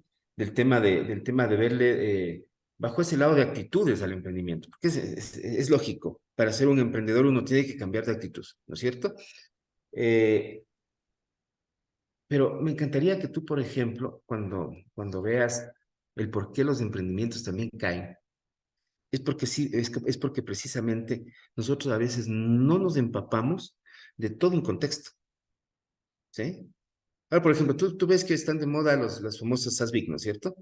tema de verle bajo ese lado de actitudes al emprendimiento, porque es lógico, para ser un emprendedor uno tiene que cambiar de actitud, ¿no es cierto? Eh, pero me encantaría que tú, por ejemplo, cuando veas el por qué los emprendimientos también caen, es porque sí, es porque precisamente nosotros a veces no nos empapamos de todo un contexto, ¿sí? Ahora, por ejemplo, tú ves que están de moda las famosas SASBIC, ¿no es cierto?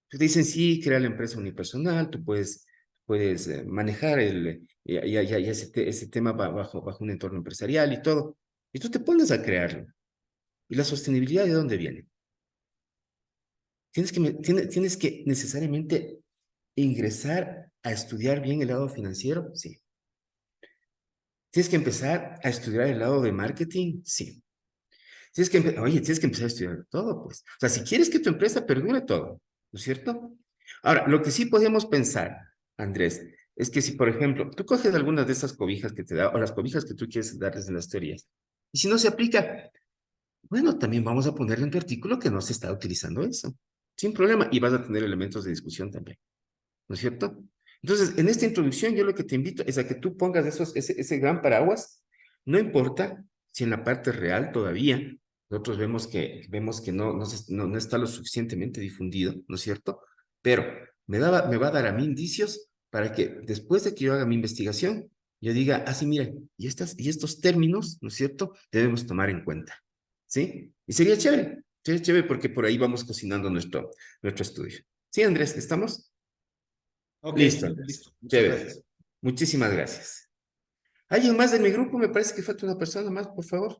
Te dicen, sí, crea la empresa unipersonal, tú puedes manejar ese tema bajo un entorno empresarial y todo. Y tú te pones a crearlo. ¿Y la sostenibilidad de dónde viene? Tienes que necesariamente ingresar a estudiar bien el lado financiero, sí. Tienes que empezar a estudiar el lado de marketing, sí. Oye, tienes que empezar a estudiar todo, pues. O sea, si quieres que tu empresa perdure todo, ¿no es cierto? Ahora, lo que sí podemos pensar, Andrés, es que si, por ejemplo, tú coges algunas de esas cobijas que te da, o las cobijas que tú quieres darles en las teorías, y si no se aplica, bueno, también vamos a ponerle en tu artículo que no se está utilizando eso, sin problema, y vas a tener elementos de discusión también, ¿no es cierto? Entonces, en esta introducción, yo lo que te invito es a que tú pongas ese gran paraguas, no importa si en la parte real todavía nosotros vemos que no está lo suficientemente difundido, ¿no es cierto? Pero me va a dar a mí indicios para que después de que yo haga mi investigación, yo diga, sí, miren, y estos términos, ¿no es cierto?, debemos tomar en cuenta, ¿sí? Y sería chévere porque por ahí vamos cocinando nuestro estudio. ¿Sí, Andrés? ¿Estamos? Ok, Listo, Andrés. listo. Muchas Chévere. gracias. Muchísimas gracias. ¿Alguien más de mi grupo? Me parece que falta una persona más, por favor.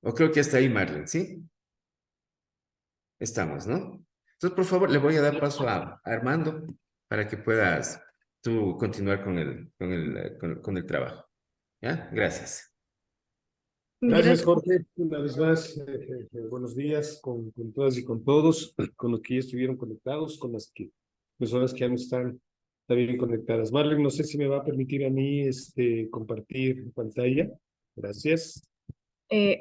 O creo que está ahí Marlene, ¿sí? Estamos, ¿no? Entonces, por favor, le voy a dar paso a Armando para que puedas tú continuar con el trabajo. ¿Ya? Gracias. Gracias, Jorge. Una vez más, buenos días con todas y con todos, con los que ya estuvieron conectados, con las personas que ya no están también conectadas. Marlene, no sé si me va a permitir a mí compartir pantalla. Gracias.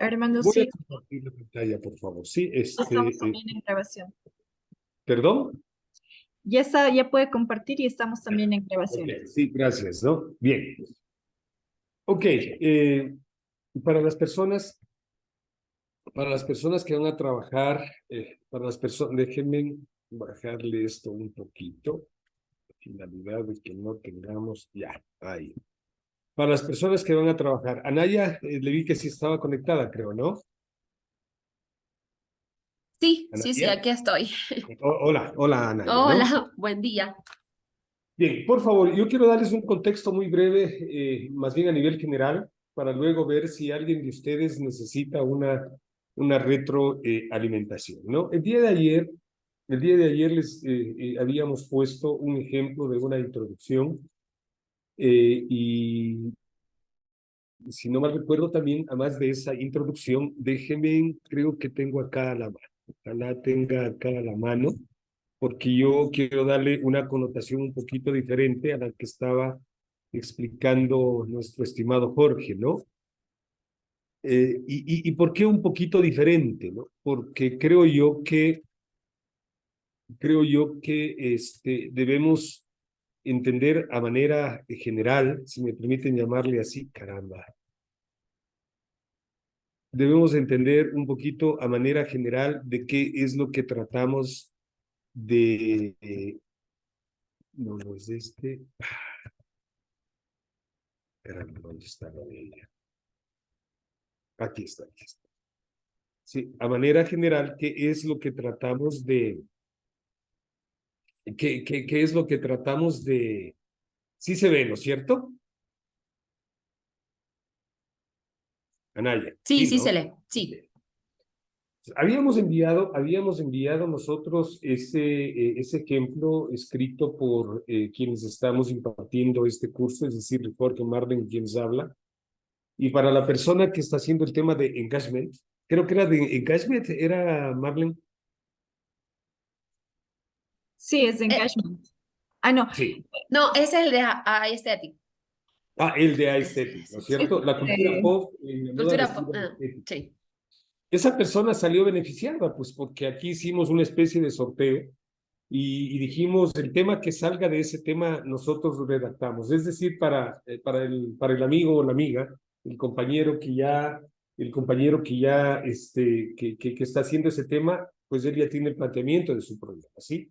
Armando, Voy a sí, compartir la pantalla, por favor. Sí, estamos también en grabación. perdón. Ya está, ya puede compartir y estamos también en Ok, grabación. sí, gracias, ¿no? Bien. Ok, para las personas que van a trabajar, para las personas, déjenme bajarle esto un poquito, finalidad de que no tengamos, ya, ahí. Para las personas que van a trabajar, Anaya, le vi que sí estaba conectada, creo, ¿no? Sí, sí, sí, Anaya. aquí estoy. Hola, Anaya, ¿no? Hola, buen día. Bien, por favor, yo quiero darles un contexto muy breve, más bien a nivel general, para luego ver si alguien de ustedes necesita una retroalimentación, ¿no? El día de ayer les habíamos puesto un ejemplo de una introducción y si no mal recuerdo también, además de esa introducción, déjenme, creo que tengo acá a la mano, ojalá tenga acá a la mano, porque yo quiero darle una connotación un poquito diferente a la que estaba explicando nuestro estimado Jorge, ¿no? ¿Y por qué un poquito diferente, no? Porque creo yo que debemos entender a manera general, si me permiten llamarle así, caramba. Debemos entender un poquito a manera general de qué es lo que tratamos de... no, no es caramba, ¿dónde está la de ella? Aquí está, aquí está. Sí, a manera general, ¿qué es lo que tratamos de... ¿Qué es lo que tratamos de... Sí se ve, ¿no es cierto? Anaya, Sí, sí, sí se ¿no? lee, sí. Habíamos enviado nosotros ese ejemplo escrito por quienes estamos impartiendo este curso, es decir, Jorge Marden, quienes habla. Y para la persona que está haciendo el tema de engagement, creo que era de engagement, era Marlene. Sí, es de engagement. No, Sí. No, es el de aesthetic. El de aesthetic, ¿no es cierto? La cultura pop en la moda Cultura vestida pop. estética. Sí. Esa persona salió beneficiada, pues porque aquí hicimos una especie de sorteo y dijimos el tema que salga de ese tema nosotros lo redactamos. Es decir, para el amigo o la amiga, el compañero que ya que está haciendo ese tema, pues él ya tiene el planteamiento de su problema, ¿sí?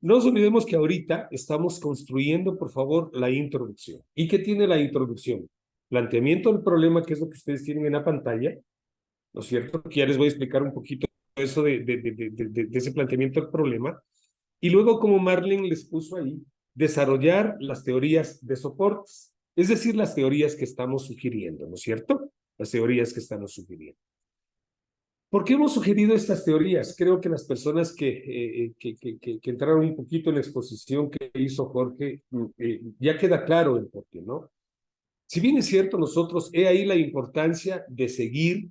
No nos olvidemos que ahorita estamos construyendo, por favor, la introducción. ¿Y qué tiene la introducción? Planteamiento del problema, que es lo que ustedes tienen en la pantalla, ¿no es cierto? Que ya les voy a explicar un poquito eso de ese planteamiento del problema. Y luego, como Marlene les puso ahí, desarrollar las teorías de soportes, es decir, las teorías que estamos sugiriendo, ¿no es cierto? Las teorías que estamos sugiriendo. ¿Por qué hemos sugerido estas teorías? Creo que las personas que entraron un poquito en la exposición que hizo Jorge, ya queda claro el porqué, ¿no? Si bien es cierto, nosotros, he ahí la importancia de seguir,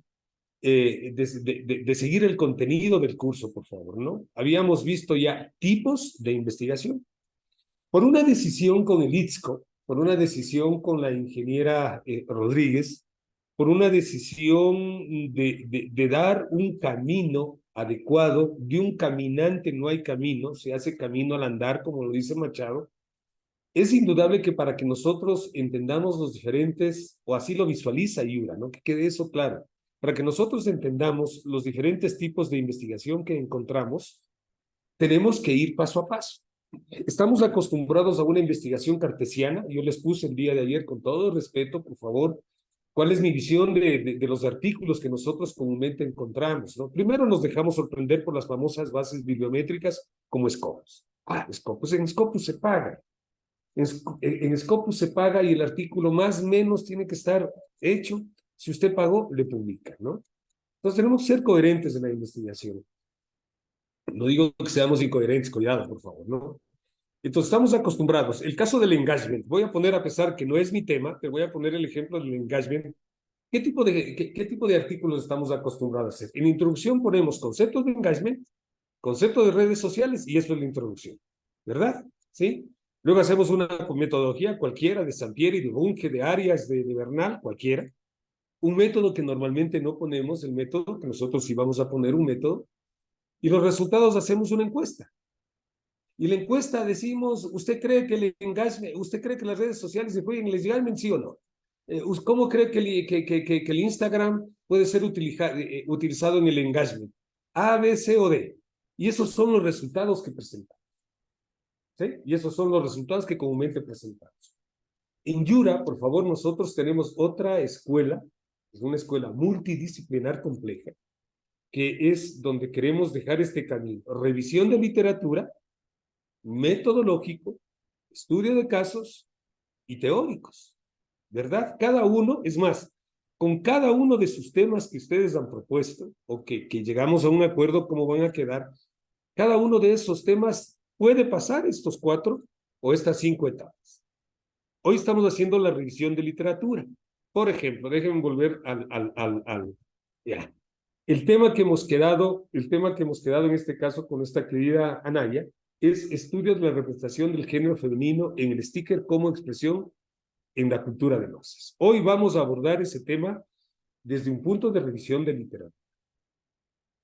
de seguir el contenido del curso, por favor, ¿no? Habíamos visto ya tipos de investigación. Por una decisión con el ITSCO, por una decisión con la ingeniera Rodríguez, por una decisión de dar un camino adecuado, de un caminante no hay camino, se hace camino al andar, como lo dice Machado. Es indudable que para que nosotros entendamos los diferentes, o así lo visualiza Yura, ¿no? Que quede eso claro. Para que nosotros entendamos los diferentes tipos de investigación que encontramos, tenemos que ir paso a paso. Estamos acostumbrados a una investigación cartesiana. Yo les puse el día de ayer, con todo respeto, por favor, cuál es mi visión de los artículos que nosotros comúnmente encontramos, ¿no? Primero nos dejamos sorprender por las famosas bases bibliométricas como Scopus. Scopus, en Scopus se paga. En Scopus se paga y el artículo más o menos tiene que estar hecho. Si usted pagó, le publica, ¿no? Entonces tenemos que ser coherentes en la investigación. No digo que seamos incoherentes, cuidado, por favor, ¿no? Entonces estamos acostumbrados. El caso del engagement, voy a poner, a pesar que no es mi tema, te voy a poner el ejemplo del engagement. ¿Qué tipo de artículos estamos acostumbrados a hacer? En introducción ponemos conceptos de engagement, concepto de redes sociales, y eso es la introducción, ¿verdad? ¿Sí? Luego hacemos una metodología cualquiera, de Sampieri, de Bunge, de Arias, de Bernal, cualquiera. Un método que normalmente no ponemos, el método que nosotros sí vamos a poner un método, y los resultados hacemos una encuesta. Y la encuesta decimos, ¿usted cree que el engagement, usted cree que las redes sociales influyen en el engagement, sí o no? ¿Cómo cree que el Instagram puede ser utilizado en el engagement? A, B, C o D. Y esos son los resultados que presentamos. ¿Sí? Y esos son los resultados que comúnmente presentamos. En Yura, por favor, nosotros tenemos otra escuela, es una escuela multidisciplinar compleja, que es donde queremos dejar este camino. Revisión de literatura, metodológico, estudio de casos y teóricos, ¿verdad? Cada uno, es más, con cada uno de sus temas que ustedes han propuesto, o que llegamos a un acuerdo cómo van a quedar, cada uno de esos temas puede pasar estos 4 o estas 5 etapas. Hoy estamos haciendo la revisión de literatura. Por ejemplo, déjenme volver ya. El tema que hemos quedado en este caso con esta querida Anaya es estudios de la representación del género femenino en el sticker como expresión en la cultura de masas. Hoy vamos a abordar ese tema desde un punto de revisión de literatura.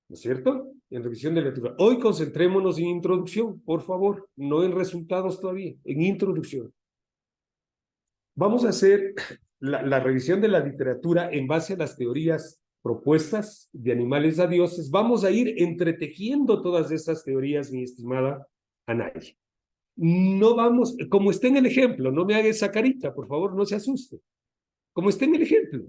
¿No es cierto? En revisión de literatura. Hoy concentrémonos en introducción, por favor, no en resultados todavía, en introducción. Vamos a hacer la revisión de la literatura en base a las teorías propuestas de animales a dioses. Vamos a ir entretejiendo todas esas teorías, mi estimada Anaya. No vamos, como está en el ejemplo, no me haga esa carita, por favor, no se asuste. Como está en el ejemplo.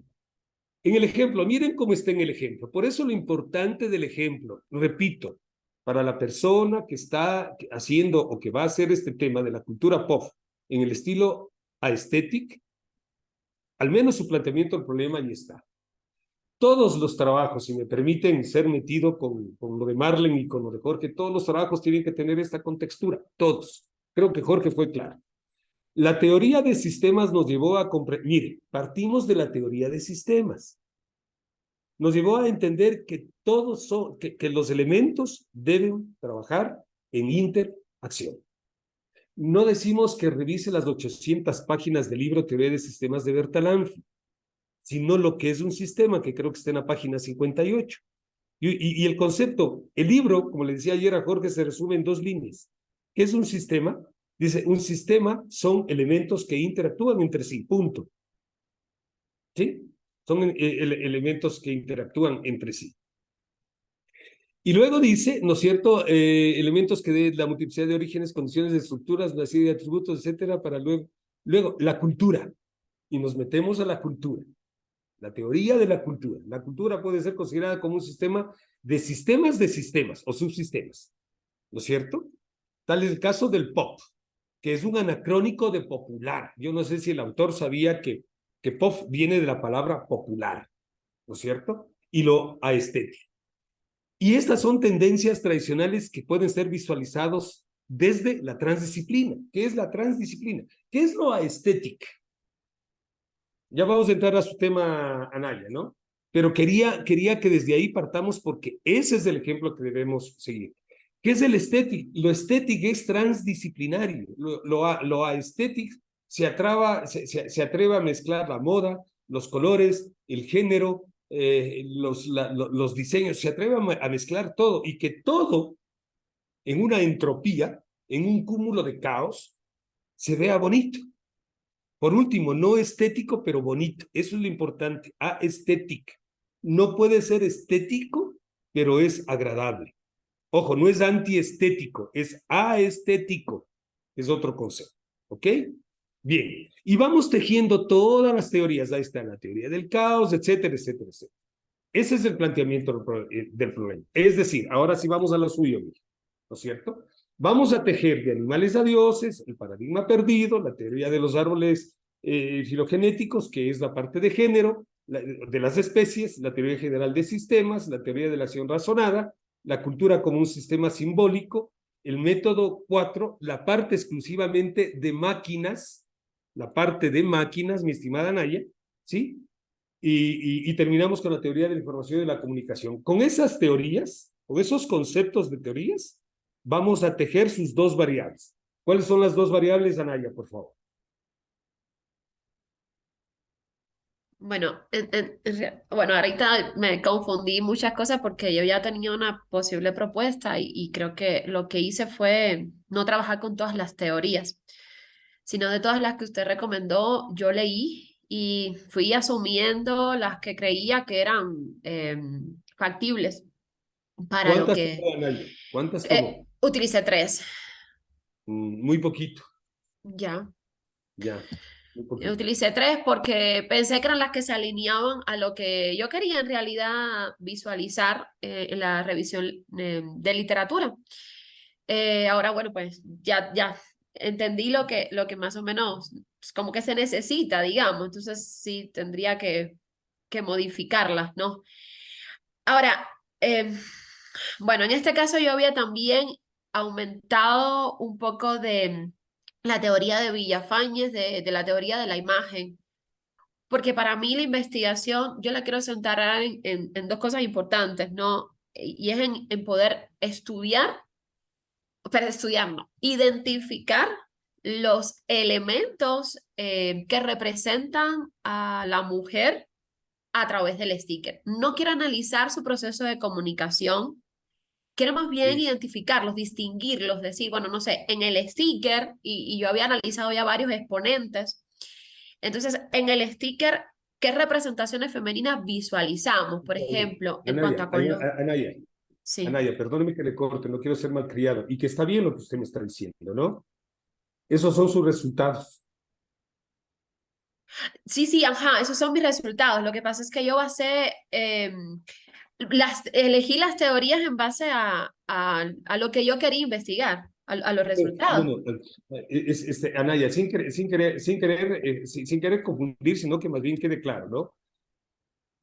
En el ejemplo, miren cómo está en el ejemplo. Por eso lo importante del ejemplo, repito, para la persona que está haciendo o que va a hacer este tema de la cultura pop en el estilo aesthetic, al menos su planteamiento del problema ahí está. Todos los trabajos, si me permiten ser metido con lo de Marlene y con lo de Jorge, todos los trabajos tienen que tener esta contextura, todos. Creo que Jorge fue claro. La teoría de sistemas nos llevó a comprender, mire, partimos de la teoría de sistemas. Nos llevó a entender que todos son, que los elementos deben trabajar en interacción. No decimos que revise las 800 páginas del libro Teoría de Sistemas de Bertalanffy, sino lo que es un sistema, que creo que está en la página 58. Y el concepto, el libro, como le decía ayer a Jorge, se resume en 2 líneas. ¿Qué es un sistema? Dice, un sistema son elementos que interactúan entre sí, punto. ¿Sí? Son elementos que interactúan entre sí. Y luego dice, ¿no es cierto?, elementos que de la multiplicidad de orígenes, condiciones de estructuras, una serie de atributos, etcétera, para luego la cultura. Y nos metemos a la cultura. La teoría de la cultura. La cultura puede ser considerada como un sistema de sistemas o subsistemas. ¿No es cierto? Tal es el caso del pop, que es un anacrónico de popular. Yo no sé si el autor sabía que pop viene de la palabra popular, ¿no es cierto? Y lo aesthetic. Y estas son tendencias tradicionales que pueden ser visualizados desde la transdisciplina. ¿Qué es la transdisciplina? ¿Qué es lo aesthetic? Ya vamos a entrar a su tema, Anaya, ¿no? Pero quería que desde ahí partamos porque ese es el ejemplo que debemos seguir. ¿Qué es el estético? Lo estético es transdisciplinario. Lo aesthetic se atreve a mezclar la moda, los colores, el género, los diseños, se atreve a mezclar todo y que todo en una entropía, en un cúmulo de caos, se vea bonito. Por último, no estético, pero bonito. Eso es lo importante. Aesthetic. No puede ser estético, pero es agradable. Ojo, no es antiestético, es aestético. Es otro concepto. ¿Ok? Bien. Y vamos tejiendo todas las teorías. Ahí está la teoría del caos, etcétera, etcétera, etcétera. Ese es el planteamiento del problema. Es decir, ahora sí vamos a lo suyo, ¿no es cierto? Vamos a tejer de animales a dioses, el paradigma perdido, la teoría de los árboles filogenéticos, que es la parte de género, de las especies, la teoría general de sistemas, la teoría de la acción razonada, la cultura como un sistema simbólico, el método 4, la parte exclusivamente de máquinas, mi estimada Naya, ¿sí? Y terminamos con la teoría de la información y de la comunicación. Con esas teorías, con esos conceptos de teorías, vamos a tejer sus dos variables. ¿Cuáles son las dos variables, Anaya, por favor? Bueno, bueno, ahorita me confundí muchas cosas porque yo ya tenía una posible propuesta y creo que lo que hice fue no trabajar con todas las teorías, sino de todas las que usted recomendó, yo leí y fui asumiendo las que creía que eran factibles para lo ¿Cuántas que tomó, Anaya? ¿Cuántas tomó? utilicé 3. Muy poquito, Ya. ya, muy poquito. Utilicé 3 porque pensé que eran las que se alineaban a lo que yo quería en realidad visualizar en la revisión de literatura. Ahora, bueno, pues ya entendí lo que más o menos pues, como que se necesita, digamos. Entonces sí tendría que modificarlas, ¿no? Ahora, bueno, en este caso yo había también aumentado un poco de la teoría de Villafañez, de la teoría de la imagen, porque para mí la investigación yo la quiero centrar en dos cosas importantes, ¿no? Y es en poder estudiar, pero estudiar no, identificar los elementos que representan a la mujer a través del sticker. No quiero analizar su proceso de comunicación, quiero más bien Sí. identificarlos, distinguirlos, decir, bueno, no sé, en el sticker, y yo había analizado ya varios exponentes, entonces en el sticker, ¿qué representaciones femeninas visualizamos? Por ejemplo, en cuanto Anaya, a color. Anaya, Sí. Anaya, perdóneme que le corte, no quiero ser malcriado, y que está bien lo que usted me está diciendo, ¿no? Esos son sus resultados. Sí, sí, ajá, esos son mis resultados. Lo que pasa es que yo basé, elegí las teorías en base a lo que yo quería investigar, a los No, resultados. no, Anaya, sin querer confundir, sino que más bien quede claro, ¿no?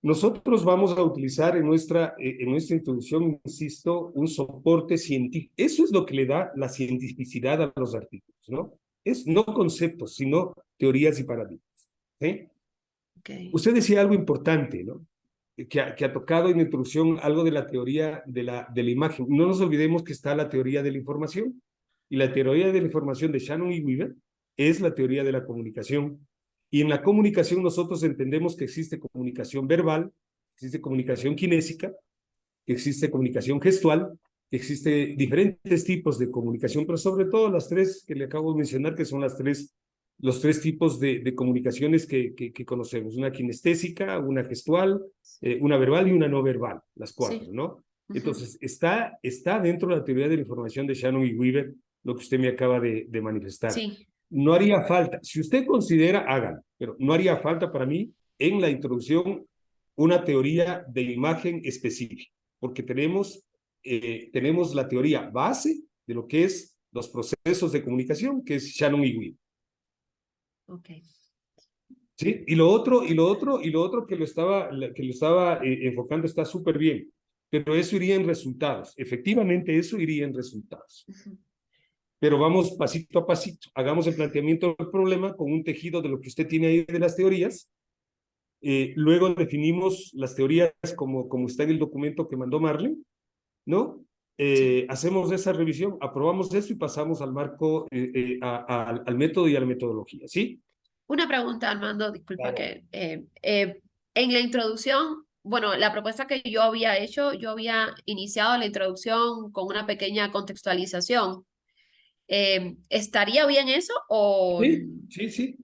Nosotros vamos a utilizar en nuestra introducción, insisto, un soporte científico. Eso es lo que le da la cientificidad a los artículos, ¿no? Es no conceptos, sino teorías y paradigmas. ¿Sí? Okay. Usted decía algo importante, ¿no? Que ha tocado en la introducción algo de la teoría de la imagen. No nos olvidemos que está la teoría de la información. Y la teoría de la información de Shannon y Weaver es la teoría de la comunicación. Y en la comunicación nosotros entendemos que existe comunicación verbal, existe comunicación kinésica, que existe comunicación gestual, que existe diferentes tipos de comunicación, pero sobre todo las tres que le acabo de mencionar, que son los tres tipos de comunicaciones que conocemos, una kinestésica, una gestual, una verbal y una no verbal, las cuatro, Sí. ¿no? Entonces, está dentro de la teoría de la información de Shannon y Weaver, lo que usted me acaba de manifestar. Sí. No haría falta, si usted considera, hágalo, pero no haría falta para mí en la introducción una teoría de imagen específica, porque tenemos la teoría base de lo que es los procesos de comunicación, que es Shannon y Weaver. Okay. ¿Sí? Y lo otro que lo estaba enfocando está súper bien, pero eso iría en resultados. Efectivamente, eso iría en resultados. Pero vamos pasito a pasito. Hagamos el planteamiento del problema con un tejido de lo que usted tiene ahí de las teorías Luego definimos las teorías como está en el documento que mandó Marlene, ¿no? Hacemos esa revisión, aprobamos eso y pasamos al marco, al método y a la metodología, ¿sí? Una pregunta, Armando, disculpa Claro. que en la introducción, bueno, la propuesta que yo había hecho, yo había iniciado la introducción con una pequeña contextualización. ¿Estaría bien eso o...? Sí.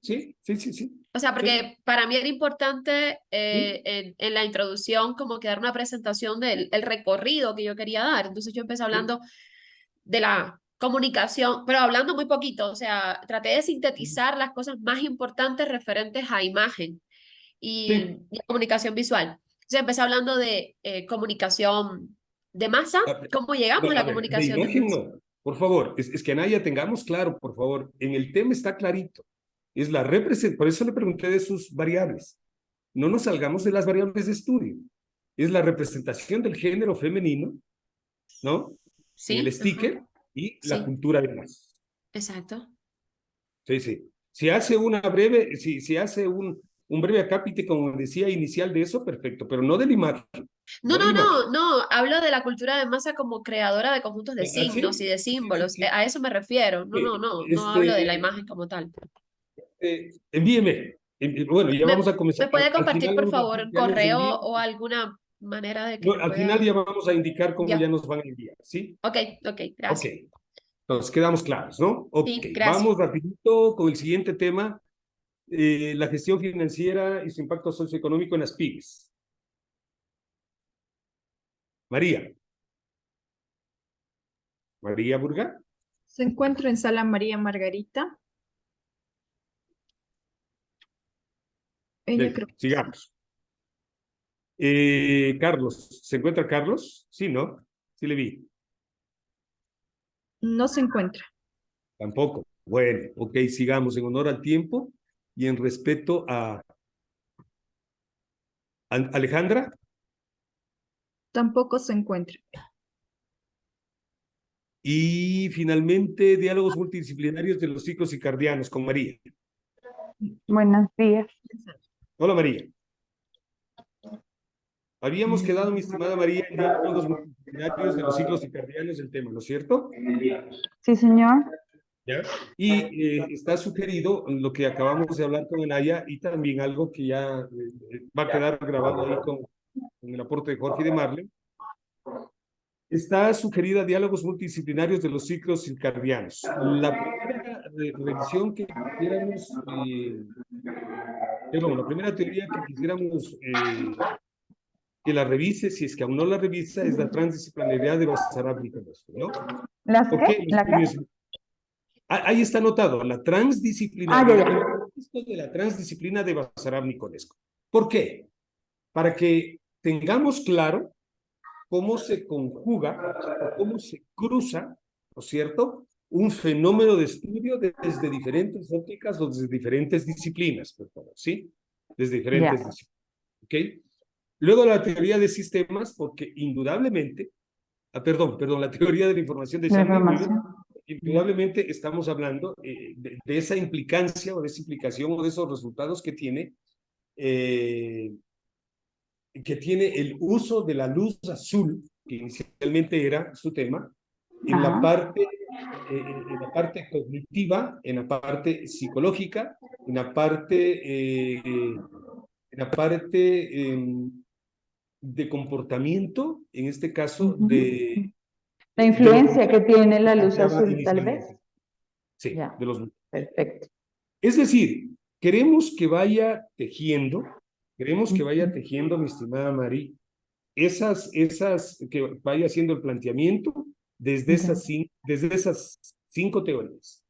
O sea, Sí. porque para mí era importante Sí. en la introducción como que dar una presentación del el recorrido que yo quería dar. Entonces yo empecé hablando de la comunicación, pero hablando muy poquito, o sea, traté de sintetizar las cosas más importantes referentes a imagen y comunicación visual. Entonces empecé hablando de comunicación de masa, cómo llegamos No, a a la ver, de comunicación de imagen masa. no, por favor, es que Anaya tengamos claro, por favor, en el tema está clarito, es la representación, por eso le pregunté de sus variables, no nos salgamos de las variables de estudio, es la representación del género femenino, ¿no? En el Sí, sticker y la sí, cultura de masas. exacto. Sí. Si hace una breve, si hace un breve acápite, como decía, inicial de eso, perfecto, pero no de la imagen, No, no de la no, imagen. no, no, hablo de la cultura de masa como creadora de conjuntos de signos y ¿Así? de símbolos, a eso me refiero. No, no, no, no hablo de la Este, imagen como tal. envíeme. Bueno, ya vamos a comenzar. ¿Me puede Al compartir, final por vamos a, favor, un ya les correo envío. o alguna manera de que No, lo al final pueda? ya vamos a indicar cómo ya Ya, nos van a enviar, ¿sí? ok, Ok. gracias. Entonces, quedamos claros, ¿no? Ok, Sí, gracias. vamos rapidito con el siguiente tema, la gestión financiera y su impacto socioeconómico en las pymes. María. María Burga. Se encuentra en sala María Margarita. Ella creo que Sigamos. Carlos, ¿se encuentra Carlos? Sí, ¿no? Sí le vi. no se encuentra. Tampoco. Bueno, ok, sigamos en honor al tiempo y en respeto a Alejandra. Tampoco se encuentra. Y finalmente, diálogos multidisciplinarios de los ciclos circadianos con María. Buenos días. Hola, María. Habíamos quedado, mi estimada María, en diálogos multidisciplinarios de los ciclos circadianos del tema, ¿no es cierto? Sí, señor. ¿Ya? Y está sugerido lo que acabamos de hablar con Anaya y también algo que ya va a quedar grabado ahí con el aporte de Jorge y de Marlene. Está sugerida diálogos multidisciplinarios de los ciclos circadianos. La primera revisión que quisiéramos, la primera teoría que quisiéramos que la revise, si es que aún no la revisa, es la transdisciplinariedad de Basarab y Nicolescu, ¿no? ¿Las ¿Por qué? qué? ¿La qué? Ahí está anotado, la Ah, transdisciplinariedad, ya. el contexto de la transdisciplina de Basarab Nicolescu. ¿Por qué? Para que tengamos claro cómo se conjuga, cómo se cruza, ¿no es cierto?, un fenómeno de estudio desde diferentes ópticas o desde diferentes disciplinas, por favor, ¿sí? Desde diferentes Ya. disciplinas, ¿ok? Luego la teoría de sistemas, porque indudablemente, perdón, la teoría de la información de La Charlie Weaver, información. indudablemente estamos hablando de esa implicancia o de esa implicación o de esos resultados que tiene el uso de la luz azul, que inicialmente era su tema, en la Ajá. parte cognitiva, en la parte psicológica, en la parte de comportamiento, en este caso Ujú. de La los influencia que tiene la luz planteaba azul, tal vez. inicialmente. Sí, Ya. de los. Perfecto. Es decir, queremos que vaya tejiendo, mi estimada Mari, que vaya haciendo el planteamiento desde Ya. esas 5 teorías.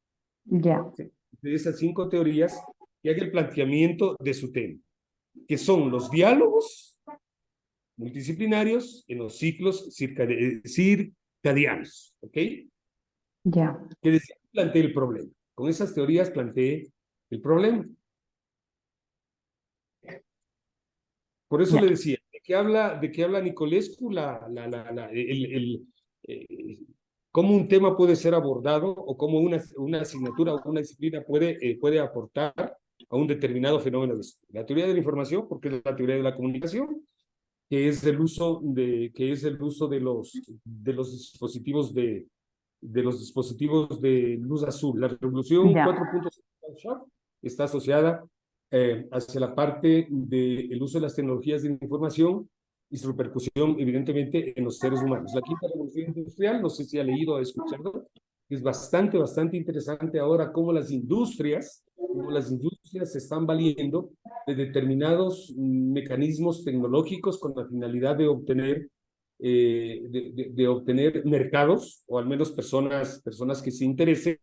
Ya. ¿Sí? De esas 5 teorías, que haga el planteamiento de su tema, que son los diálogos multidisciplinarios en los ciclos circadianos, ¿ok? Ya. Que decía, planteé el problema. Con esas teorías planteé el problema. Por eso Ya. le decía, ¿de qué habla Nicolescu? Cómo un tema puede ser abordado o cómo una asignatura o una disciplina puede aportar a un determinado fenómeno de estudio. La teoría de la información, porque es la teoría de la comunicación, que es el uso de los dispositivos de luz azul. La revolución Ya. 4.0 está asociada hacia la parte del uso de las tecnologías de información y su repercusión, evidentemente, en los seres humanos. La quinta revolución industrial, no sé si ha leído o ha escuchado, es bastante interesante ahora cómo las industrias se están valiendo de determinados mecanismos tecnológicos con la finalidad de obtener mercados, o al menos personas que se interesen.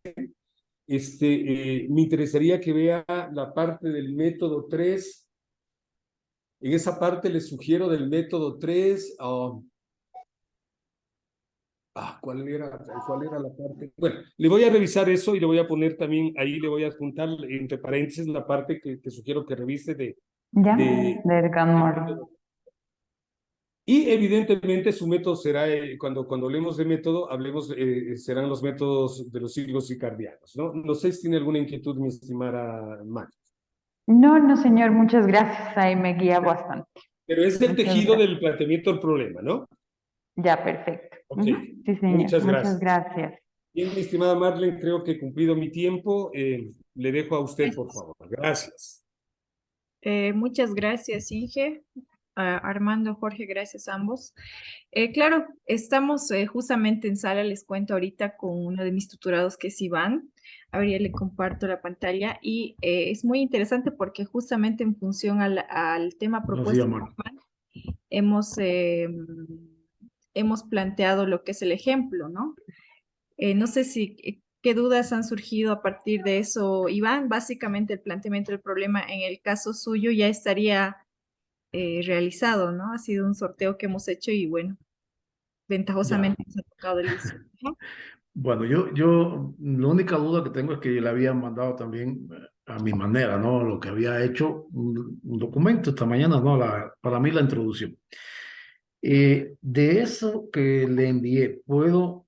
Me interesaría que vea la parte del método 3. En esa parte les sugiero del método 3. ¿Cuál era la parte? Bueno, le voy a revisar eso y le voy a poner también, ahí le voy a juntar entre paréntesis la parte que sugiero que revise Ya, de de Edgar Morin. Y evidentemente su método será, cuando hablemos de método, serán los métodos de los ciclos circadianos, ¿no? No sé si tiene alguna inquietud, mi estimada Max. No, no, señor, muchas gracias. Ahí me guía bastante. Pero es el Muchas tejido gracias. del planteamiento del problema, ¿no? Ya, perfecto. Ok, Ujú. Sí, señor. muchas Muchas gracias. gracias. Bien, mi estimada Marlene, creo que he cumplido mi tiempo. Le dejo a usted, por favor. Gracias. Muchas gracias, Inge. Armando, Jorge, gracias a ambos. Claro, estamos justamente en sala, les cuento ahorita con uno de mis tuturados que es Iván. A ver, ya le comparto la pantalla y es muy interesante porque justamente en función al tema propuesto por Iván, hemos planteado lo que es el ejemplo, ¿no? No sé si qué dudas han surgido a partir de eso, Iván. Básicamente el planteamiento del problema en el caso suyo ya estaría realizado, ¿no? Ha sido un sorteo que hemos hecho y bueno, ventajosamente nos ha tocado el ISO. Ajá. Bueno, la única duda que tengo es que yo le había mandado también a mi manera, ¿no? Lo que había hecho, un documento esta mañana, ¿no? Para mí la introducción. De eso que le envié, ¿puedo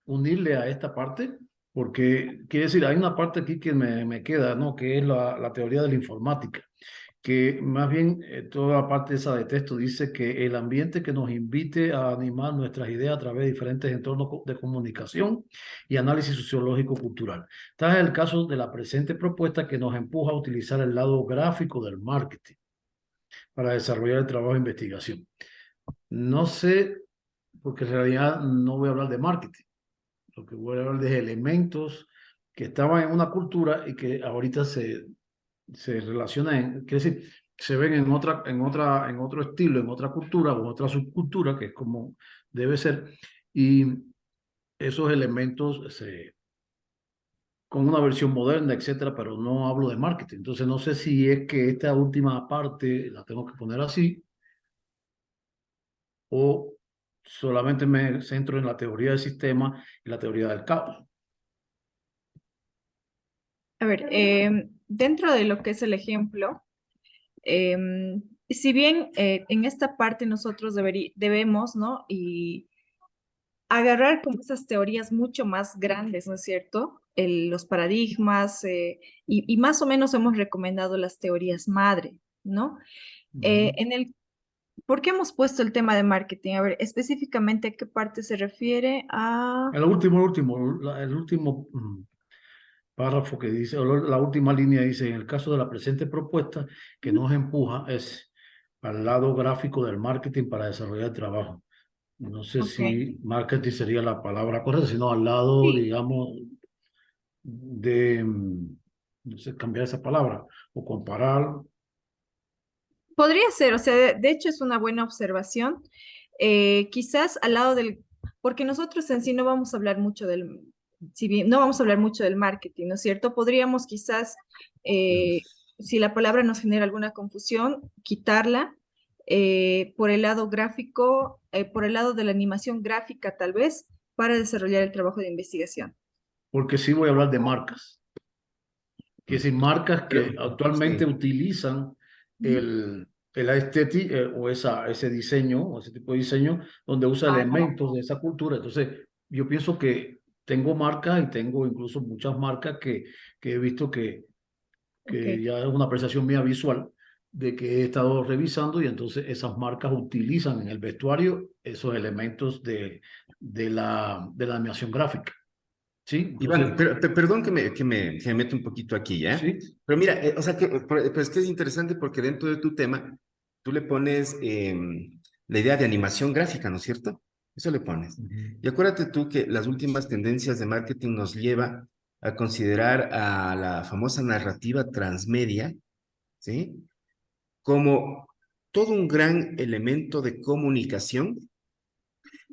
unirle a esta parte? Porque quiere decir, hay una parte aquí que me queda, ¿no? Que es la teoría de la informática, que más bien toda la parte esa de texto dice que el ambiente que nos invite a animar nuestras ideas a través de diferentes entornos de comunicación y análisis sociológico-cultural. Tal es el caso de la presente propuesta que nos empuja a utilizar el lado gráfico del marketing para desarrollar el trabajo de investigación. No sé, porque en realidad no voy a hablar de marketing, lo que voy a hablar de elementos que estaban en una cultura y que ahorita se relacionan, quiere decir, se ven en otro estilo, en otra cultura o en otra subcultura, que es como debe ser, y esos elementos con una versión moderna, etcétera, pero no hablo de marketing. Entonces no sé si es que esta última parte la tengo que poner así o solamente me centro en la teoría del sistema y la teoría del caos. A ver, dentro de lo que es el ejemplo, si bien en esta parte nosotros debemos, ¿no? Y agarrar como esas teorías mucho más grandes, ¿no es cierto? Los paradigmas y más o menos hemos recomendado las teorías madre, ¿no? ¿Por qué hemos puesto el tema de marketing? A ver, específicamente, ¿a qué parte se refiere a...? El último párrafo que dice, o la última línea dice, en el caso de la presente propuesta que nos empuja es al lado gráfico del marketing para desarrollar el trabajo. No sé si marketing sería la palabra correcta, sino al lado, Sí. digamos, de, no sé, cambiar esa palabra o comparar. Podría ser, o sea, de hecho es una buena observación. Quizás al lado porque nosotros en sí no vamos a hablar mucho si bien no vamos a hablar mucho del marketing, ¿no es cierto? Podríamos quizás, si la palabra nos genera alguna confusión, quitarla por el lado gráfico, por el lado de la animación gráfica tal vez, para desarrollar el trabajo de investigación. Porque sí voy a hablar de marcas. Que es decir, marcas que actualmente sí. utilizan el aesthetic o ese diseño, o ese tipo de diseño, donde usa elementos de esa cultura. Entonces, yo pienso que tengo marcas y tengo incluso muchas marcas que he visto que que Ok. ya es una apreciación mía visual de que he estado revisando y entonces esas marcas utilizan en el vestuario esos elementos de la animación gráfica. ¿Sí? Iván, Entonces, perdón que me meta un poquito aquí, ¿ya? sí, Pero mira, o sea, pues que es interesante porque dentro de tu tema, tú le pones la idea de animación gráfica, ¿no es cierto? Eso le pones. ujú, Y acuérdate tú que las últimas tendencias de marketing nos lleva a considerar a la famosa narrativa transmedia, ¿sí? Como todo un gran elemento de comunicación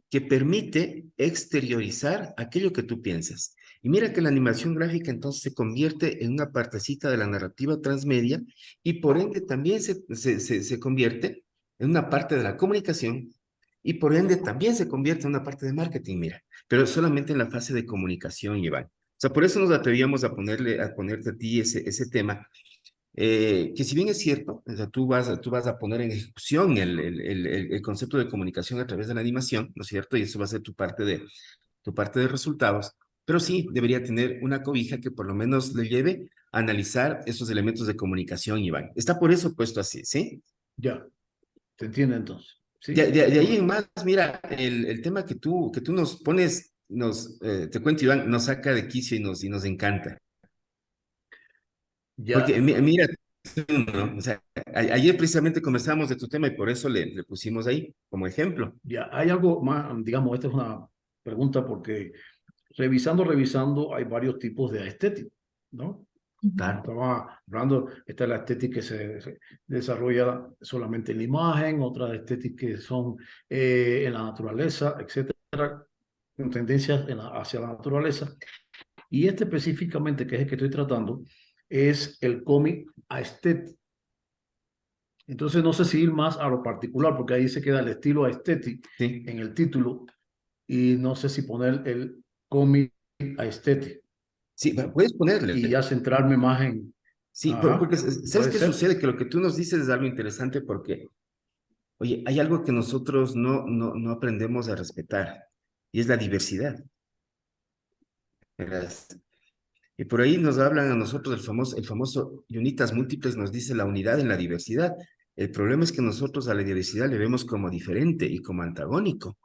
que permite exteriorizar aquello que tú piensas. Y mira que la animación gráfica entonces se convierte en una partecita de la narrativa transmedia y por ende también se convierte en una parte de la comunicación y por ende también se convierte en una parte de marketing, mira, pero solamente en la fase de comunicación, Iván. O sea, por eso nos atrevíamos a ponerte a ti ese tema, que si bien es cierto, o sea, tú vas a poner en ejecución el concepto de comunicación a través de la animación, ¿no es cierto? Y eso va a ser tu parte de resultados, pero sí debería tener una cobija que por lo menos le lleve a analizar esos elementos de comunicación, Iván. Está por eso puesto así, ¿sí? ya, te entiende entonces. De, ¿Sí? de- de ahí en más, mira, el tema que tú nos pones, te cuento, Iván, nos saca de quicio y nos encanta. Porque Ya, mira, ¿no? O sea, ayer precisamente conversamos de tu tema y por eso le pusimos ahí como ejemplo. ya, hay algo más, digamos, esta es una pregunta porque revisando, hay varios tipos de estética, ¿no? Ujú. Claro, Estaba hablando, está la estética que se desarrolla solamente en la imagen, otras estéticas que son en la naturaleza, etcétera, con tendencias hacia la naturaleza. Y este específicamente, que es el que estoy tratando, es el cómic aesthetic. Entonces no sé si ir más a lo particular, porque ahí se queda el estilo aesthetic sí. en el título, y no sé si poner el cómic aesthetic Sí, puedes ponerle. y ya centrarme más en, Sí, ajá, porque ¿sabes puede qué ser. sucede? Que lo que tú nos dices es algo interesante porque, oye, hay algo que nosotros no aprendemos a respetar y es la diversidad. ¿Verdad? Y por ahí nos hablan a nosotros el famoso Unitas Múltiples nos dice la unidad en la diversidad. El problema es que nosotros a la diversidad le vemos como diferente y como antagónico.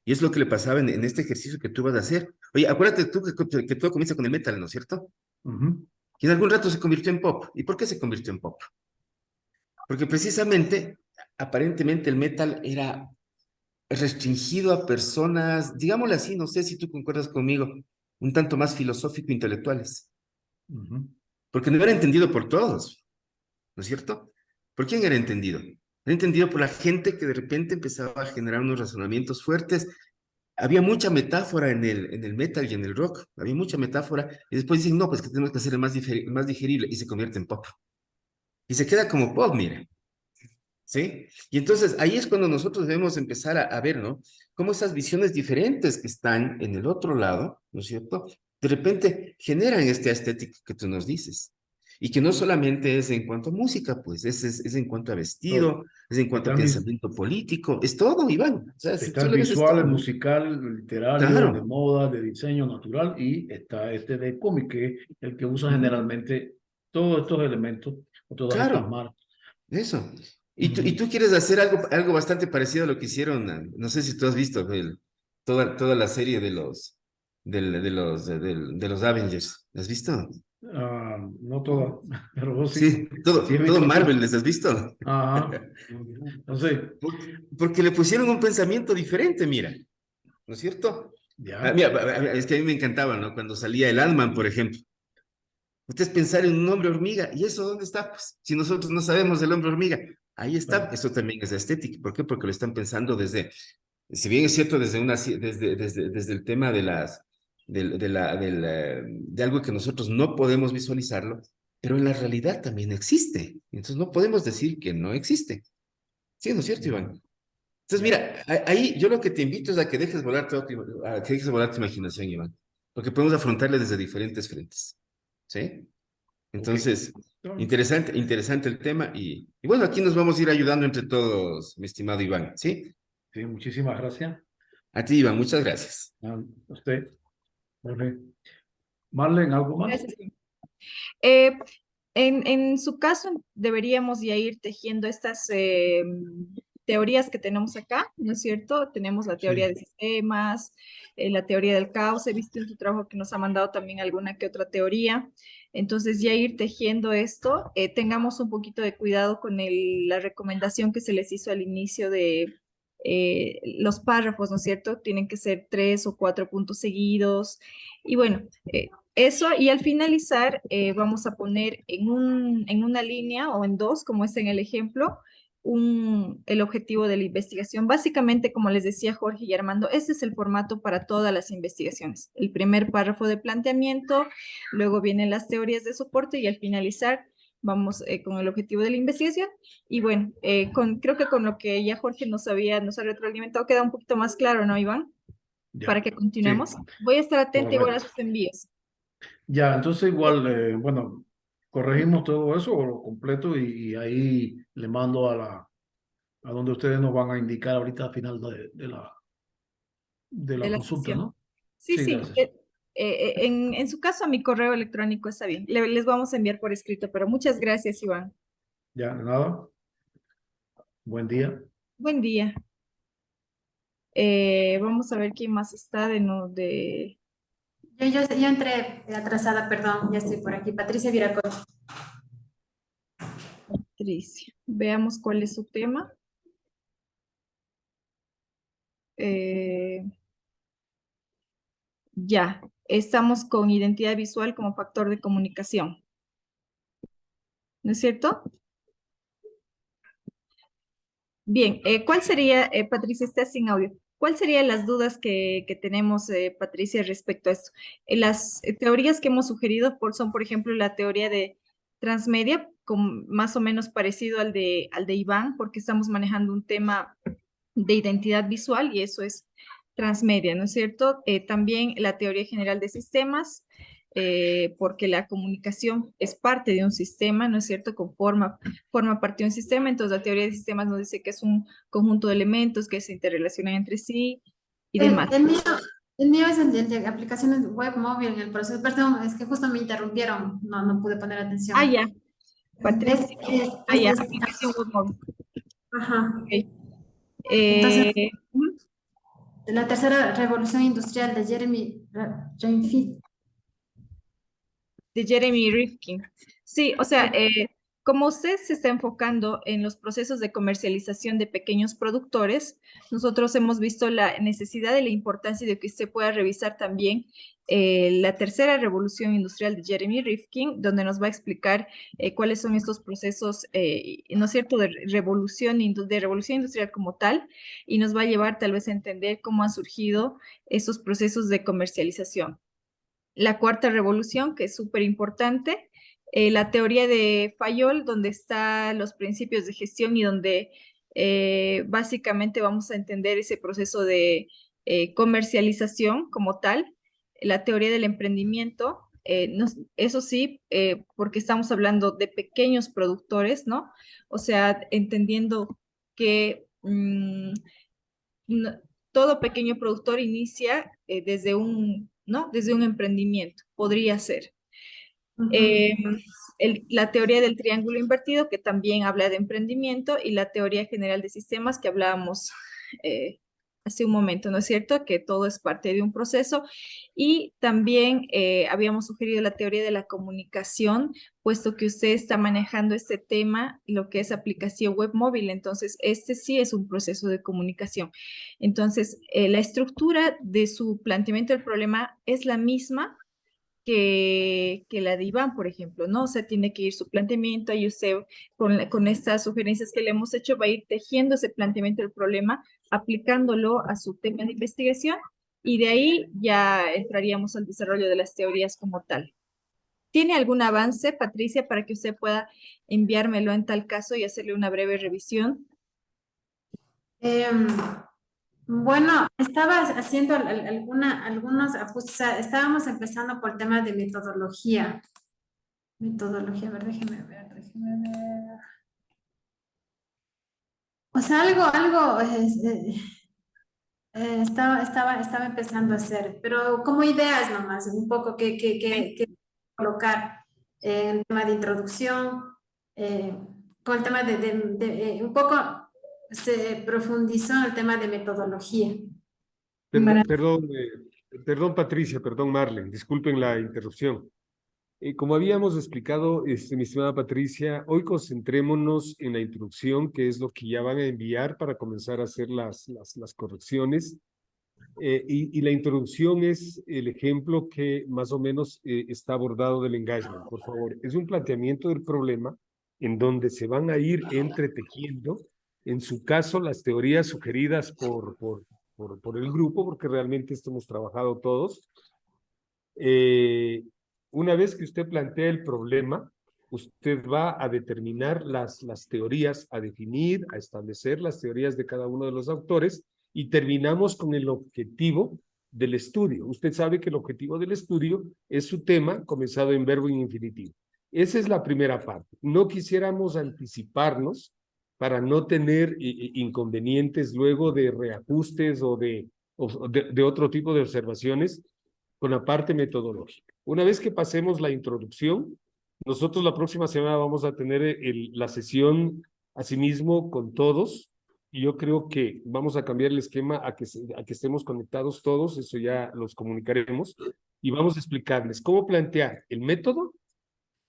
Y es lo que le pasaba en este ejercicio que tú vas a hacer. Oye, acuérdate tú que todo comienza con el metal, ¿no es cierto? Ujú, Y en algún rato se convirtió en pop. ¿Y por qué se convirtió en pop? Porque precisamente, aparentemente el metal era restringido a personas, digámoslo así, no sé si tú concuerdas conmigo, un tanto más filosófico-intelectuales. ujú. Porque no era entendido por todos, ¿no es cierto? ¿Por quién era entendido? Era entendido por la gente que de repente empezaba a generar unos razonamientos fuertes. Había mucha metáfora en el metal y en el rock, había mucha metáfora, y después dicen, no, pues que tenemos que hacerlo más digerible, y se convierte en pop. Y se queda como pop, mira, ¿sí? Y entonces ahí es cuando nosotros debemos empezar a ver, ¿no? Cómo esas visiones diferentes que están en el otro lado, ¿no es cierto? De repente generan esta estética que tú nos dices. Y que no solamente es en cuanto a música, pues es en cuanto a Todo. vestido, es en cuanto Está a el, vis- pensamiento político, es todo, Iván. O sea, si está tú el le ves, es visual, el todo. musical, el literario, el de Claro. moda, de diseño natural, y está este de cómic, que es el que usa Ujú. generalmente todos estos elementos o todas estas Claro, marcas. eso. Y tú Ujú. quieres hacer algo bastante parecido a lo que hicieron, no sé si tú has visto toda la serie de los Avengers. ¿Has visto? Ah, no todas, pero vos sí, Sí, sí he todo visto Marvel, algunas. ¿les has visto? Ajá. Entonces, Porque le pusieron un pensamiento diferente, mira, ¿no es cierto? ya. Mira, es que a mí me encantaba, ¿no? Cuando salía el Ant-Man, por ejemplo. Ustedes pensar en un hombre hormiga, ¿y eso dónde está? Pues, si nosotros no sabemos del hombre hormiga, ahí está. Bueno, Eso también es estética. ¿Por qué? Porque lo están pensando si bien es cierto, desde el tema de algo que nosotros no podemos visualizarlo, pero en la realidad también existe. Entonces no podemos decir que no existe. Sí, ¿no es cierto, Iván? Entonces, ya. mira, ahí yo lo que te invito es a que dejes volar a que dejes volar tu imaginación, Iván, porque podemos afrontarle desde diferentes frentes. ¿Sí? Ok. Entonces, interesante el tema y bueno, aquí nos vamos a ir ayudando entre todos, mi estimado Iván, ¿sí? Sí, muchísimas gracias. A ti, Iván, muchas gracias. A usted. Jorge. Marlen, ¿algo más? Gracias. Eh, En su caso, deberíamos ya ir tejiendo estas teorías que tenemos acá, ¿no es cierto? Tenemos la teoría Sí. de sistemas, la teoría del caos. He visto en tu trabajo que nos ha mandado también alguna que otra teoría. Entonces, ya ir tejiendo esto, tengamos un poquito de cuidado con la recomendación que se les hizo al inicio de los párrafos, ¿no es cierto? Tienen que ser 3 o 4 puntos seguidos. Y bueno, eso, y al finalizar vamos a poner en una línea o en dos, como es en el ejemplo, el objetivo de la investigación. Básicamente, como les decía Jorge y Armando, ese es el formato para todas las investigaciones. El primer párrafo de planteamiento, luego vienen las teorías de soporte y al finalizar vamos con el objetivo de la investigación. Y bueno, creo que con lo que ya Jorge nos ha retroalimentado queda un poquito más claro, ¿no, Iván? Para Ya, que sí, continuemos. Voy a estar atenta igual a correcto. sus envíos. Ya, entonces igual, bueno, corregimos todo eso o lo completo y ahí le mando a donde ustedes nos van a indicar ahorita al final de De la la consulta, sesión. ¿no? Sí, Sí, de la sí. sesión. En su caso, a mi correo electrónico está bien. Les vamos a enviar por escrito, pero muchas gracias, Iván. Ya, de nada. Buen día. Buen día. Vamos a ver quién más está de no de Yo entré atrasada, perdón, ya estoy por aquí. Patricia Viracocha. Patricia. Veamos cuál es su tema. Eh, ya, estamos con identidad visual como factor de comunicación. ¿No es cierto? Bien, ¿cuál sería, Patricia, está sin audio? ¿Cuál serían las dudas que tenemos, Patricia, respecto a esto? Las teorías que hemos sugerido son, por ejemplo, la teoría de transmedia, más o menos parecido al de Iván, porque estamos manejando un tema de identidad visual y eso es transmedia, ¿no es cierto? También la teoría general de sistemas, porque la comunicación es parte de un sistema, ¿no es cierto? Forma parte de un sistema, entonces la teoría de sistemas nos dice que es un conjunto de elementos que se interrelacionan entre sí y El, demás. el mío, el mío es el de aplicaciones web móvil en el proceso. Perdón, es que justo me interrumpieron. No pude poner Ah, atención. ya, Es, Patricia. es, Ah, ya, es, aplicación web móvil. ajá. Ok. Entonces, Ujú. la tercera revolución industrial de Jeremy Reinfeldt. De Jeremy Rifkin. Sí, o sea, como usted se está enfocando en los procesos de comercialización de pequeños productores, nosotros hemos visto la necesidad y la importancia de que usted pueda revisar también la tercera revolución industrial de Jeremy Rifkin, donde nos va a explicar cuáles son estos procesos, ¿no es cierto?, de revolución industrial como tal, y nos va a llevar tal vez a entender cómo han surgido esos procesos de comercialización. La cuarta revolución, que es súper importante, la teoría de Fayol, donde están los principios de gestión y donde básicamente vamos a entender ese proceso de comercialización como tal, la teoría del emprendimiento, eso sí, porque estamos hablando de pequeños productores, ¿no? O sea, entendiendo que no- todo pequeño productor inicia desde ¿no? Desde un emprendimiento, podría ser. Ujú. Eh, la teoría del triángulo invertido, que también habla de emprendimiento, y la teoría general de sistemas, que hablábamos eh, hace un momento, ¿no es cierto? Que todo es parte de un proceso. Y también habíamos sugerido la teoría de la comunicación, puesto que usted está manejando este tema, lo que es aplicación web móvil. Entonces, este sí es un proceso de comunicación. Entonces, la estructura de su planteamiento del problema es la misma que la de Iván, por ejemplo, ¿no? O sea, tiene que ir su planteamiento y usted con estas sugerencias que le hemos hecho va a ir tejiendo ese planteamiento del problema, aplicándolo a su tema de investigación y de ahí ya entraríamos al desarrollo de las teorías como tal. ¿Tiene algún avance, Patricia, para que usted pueda enviármelo en tal caso y hacerle una breve revisión? Em, bueno, estaba haciendo algunos ajustes. O sea, estábamos empezando por temas de metodología. Metodología, a ver, déjeme ver. O sea, algo estaba empezando a hacer, pero como ideas nomás, un poco que colocar. en el tema de introducción, con el tema un poco se profundizó en el tema de metodología. Perdón, perdón, Patricia, perdón, Marlen, disculpen la interrupción. Como habíamos explicado, mi estimada Patricia, hoy concentrémonos en la introducción, que es lo que ya van a enviar para comenzar a hacer las correcciones. Y la introducción es el ejemplo que más o menos está abordado del engagement, por favor. Es un planteamiento del problema en donde se van a ir entretejiendo, en su caso, las teorías sugeridas por el grupo, porque realmente esto hemos trabajado todos. Una vez que usted plantea el problema, usted va a determinar las teorías, a definir, a establecer las teorías de cada uno de los autores y terminamos con el objetivo del estudio. Usted sabe que el objetivo del estudio es su tema comenzado en verbo infinitivo. Esa es la primera parte. No quisiéramos anticiparnos para no tener inconvenientes luego de reajustes o de otro tipo de observaciones con la parte metodológica. Una vez que pasemos la introducción, nosotros la próxima semana vamos a tener la sesión asimismo con todos, y yo creo que vamos a cambiar el esquema a que estemos conectados todos, eso ya los comunicaremos, y vamos a explicarles cómo plantear el método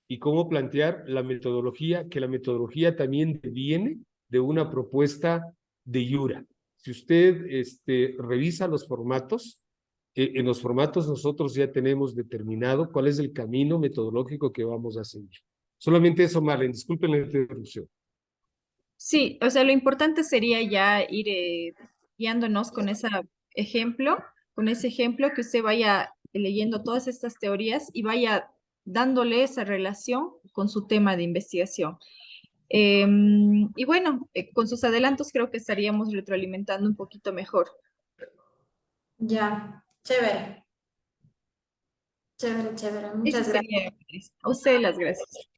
y cómo plantear la metodología, que la metodología también viene de una propuesta de Yura. Si usted revisa los formatos, en los formatos nosotros ya tenemos determinado cuál es el camino metodológico que vamos a seguir. Solamente eso, Marlene, disculpen la interrupción. Sí, o sea, lo importante sería ya ir guiándonos con ese ejemplo, que usted vaya leyendo todas estas teorías y vaya dándole esa relación con su tema de investigación. Y bueno, con sus adelantos creo que estaríamos retroalimentando un poquito mejor. Ya, chévere. Chévere, chévere. Muchas Eso gracias. sería, Patricia. A usted las gracias.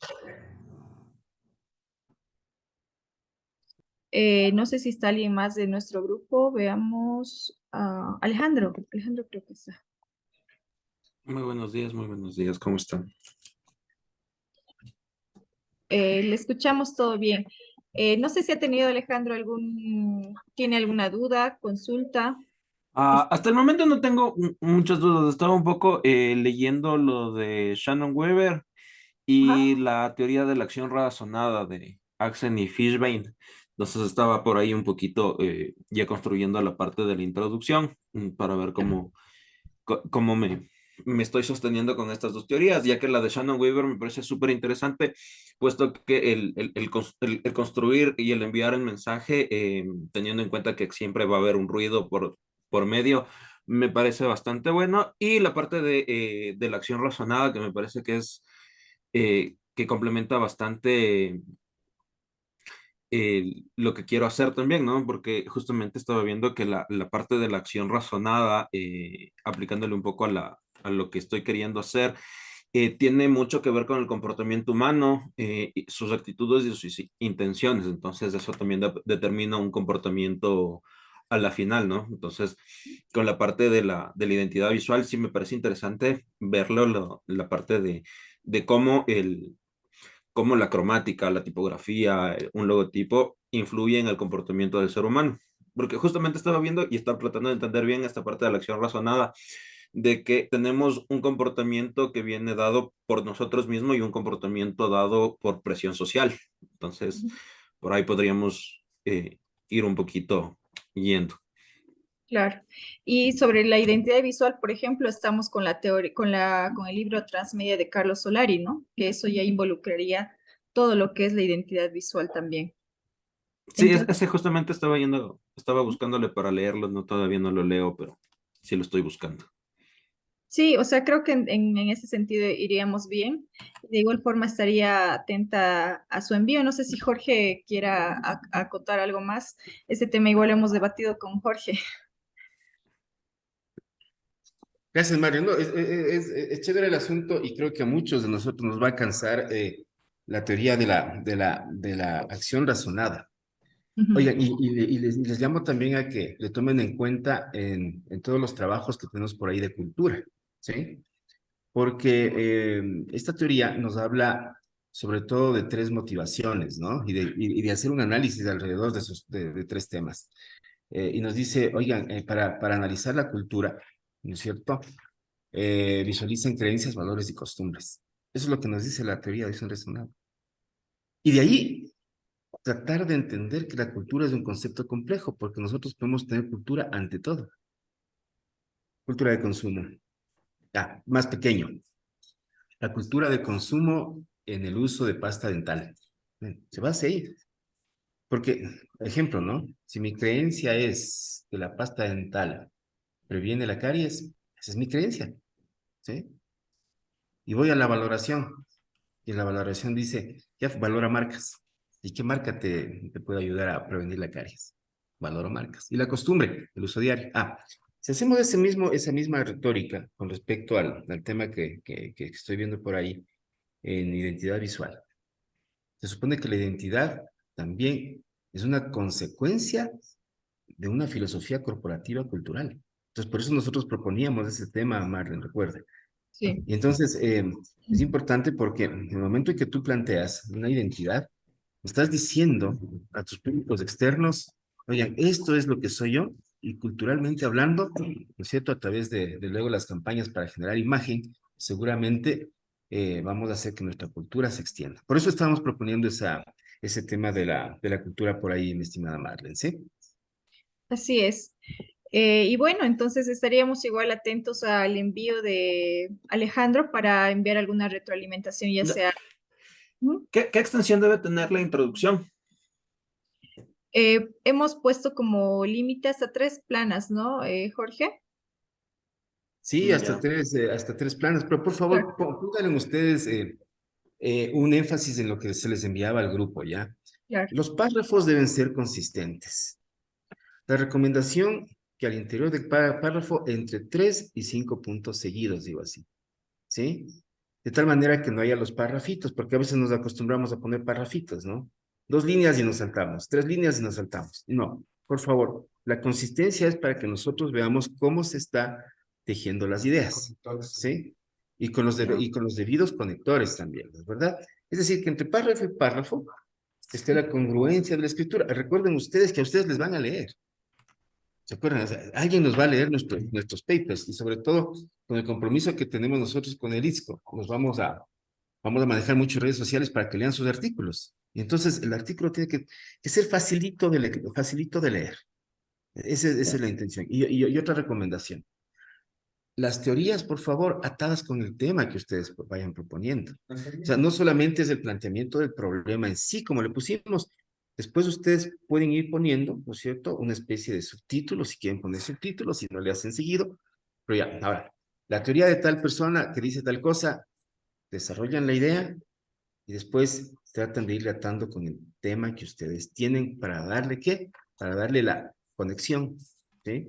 No sé si está alguien más de nuestro grupo. Veamos a Alejandro. Alejandro creo que está. Muy buenos días, ¿cómo están? Le escuchamos todo bien. No sé si ha tenido Alejandro tiene alguna duda, consulta. Hasta el momento no tengo muchas dudas, estaba un poco leyendo lo de Shannon Weber y la teoría de la acción razonada de Axel y Fishbein. Entonces estaba por ahí un poquito ya construyendo la parte de la introducción para ver cómo me estoy sosteniendo con estas dos teorías, ya que la de Shannon Weaver me parece súper interesante, puesto que el construir y el enviar el mensaje, teniendo en cuenta que siempre va a haber un ruido por medio, me parece bastante bueno. Y la parte de la acción razonada, que me parece que es que complementa bastante lo que quiero hacer también, ¿no? Porque justamente estaba viendo que la parte de la acción razonada, aplicándole un poco a lo que estoy queriendo hacer, tiene mucho que ver con el comportamiento humano, y sus actitudes y sus intenciones. Entonces, eso también determina un comportamiento a la final, ¿no? Entonces, con la parte de la identidad visual, sí me parece interesante verlo, la parte de cómo la cromática, la tipografía, un logotipo influye en el comportamiento del ser humano. Porque justamente estaba viendo y estaba tratando de entender bien esta parte de la acción razonada, de que tenemos un comportamiento que viene dado por nosotros mismos y un comportamiento dado por presión social. Entonces, por ahí podríamos ir un poquito yendo. Claro. Y sobre la identidad visual, por ejemplo, estamos con la teoría, con el libro Transmedia de Carlos Solari, ¿no? Que eso ya involucraría todo lo que es la identidad visual también. Sí, Entonces, ese justamente estaba buscándole para leerlo, no, todavía no lo leo, pero sí lo estoy buscando. sí, o sea, creo que en ese sentido iríamos bien. De igual forma estaría atenta a su envío. No sé si Jorge quiera acotar algo más. Ese tema igual lo hemos debatido con Jorge. Gracias, Mario. No, es chévere el asunto y creo que a muchos de nosotros nos va a cansar la teoría de la acción razonada. Ujú. Oigan, les llamo también a que le tomen en cuenta en todos los trabajos que tenemos por ahí de cultura, ¿sí? porque esta teoría nos habla sobre todo de tres motivaciones, ¿no? Y de hacer un análisis alrededor de tres temas. Y nos dice, oigan, para analizar la cultura, ¿no es cierto? Visualicen creencias, valores y costumbres. Eso es lo que nos dice la teoría de acción razonable. Y de ahí, tratar de entender que la cultura es un concepto complejo, porque nosotros podemos tener cultura ante todo. Cultura de consumo. Más pequeño. La cultura de consumo en el uso de pasta dental. Se va a seguir. Porque, ejemplo, ¿no? Si mi creencia es que la pasta dental previene la caries, esa es mi creencia, ¿sí? Y voy a la valoración, y la valoración dice, ya valora marcas. ¿Y qué marca te puede ayudar a prevenir la caries? Valoro marcas. Y la costumbre, el uso diario. Si hacemos esa misma retórica con respecto al tema que estoy viendo por ahí en identidad visual, se supone que la identidad también es una consecuencia de una filosofía corporativa cultural. Entonces, por eso nosotros proponíamos ese tema, Marlene, recuerde. Sí. Y entonces, es importante porque en el momento en que tú planteas una identidad, estás diciendo a tus públicos externos, oigan, esto es lo que soy yo, y culturalmente hablando, ¿no es cierto? A través de luego las campañas para generar imagen, seguramente vamos a hacer que nuestra cultura se extienda. Por eso estamos proponiendo ese tema de la cultura por ahí, mi estimada Marlene, ¿sí? Así es. Y bueno, entonces estaríamos igual atentos al envío de Alejandro para enviar alguna retroalimentación, ya sea. Ujú. ¿Qué extensión debe tener la introducción? Hemos puesto como límite hasta 3 planas, ¿no, Jorge? Sí, hasta Ya. hasta tres planes, pero por Claro. favor, pónganle ustedes un énfasis en lo que se les enviaba al grupo, ¿ya? Claro. Los párrafos deben ser consistentes. La recomendación que al interior del párrafo entre 3 y 5 puntos seguidos, digo así, ¿sí? De tal manera que no haya los párrafitos, porque a veces nos acostumbramos a poner párrafitos, ¿no? 2 líneas y nos saltamos, 3 líneas y nos saltamos. No, por favor, la consistencia es para que nosotros veamos cómo se está tejiendo las ideas, ¿sí? Y con los debidos conectores también, ¿verdad? Es decir, que entre párrafo y párrafo esté la congruencia de la escritura. Recuerden ustedes que a ustedes les van a leer. ¿Se acuerdan? O sea, alguien nos va a leer nuestros papers y sobre todo con el compromiso que tenemos nosotros con el ISCO, vamos a manejar muchas redes sociales para que lean sus artículos. Y entonces el artículo tiene que ser facilito de leer. Esa es la intención. Y otra recomendación. Las teorías, por favor, atadas con el tema que ustedes vayan proponiendo. O sea, no solamente es el planteamiento del problema en sí, como le pusimos. Después ustedes pueden ir poniendo, ¿no es cierto?, una especie de subtítulos, si quieren poner subtítulos, si no le hacen seguido. Pero ya, ahora, la teoría de tal persona que dice tal cosa, desarrollan la idea y después tratan de irle atando con el tema que ustedes tienen para darle, ¿qué? Para darle la conexión, ¿sí?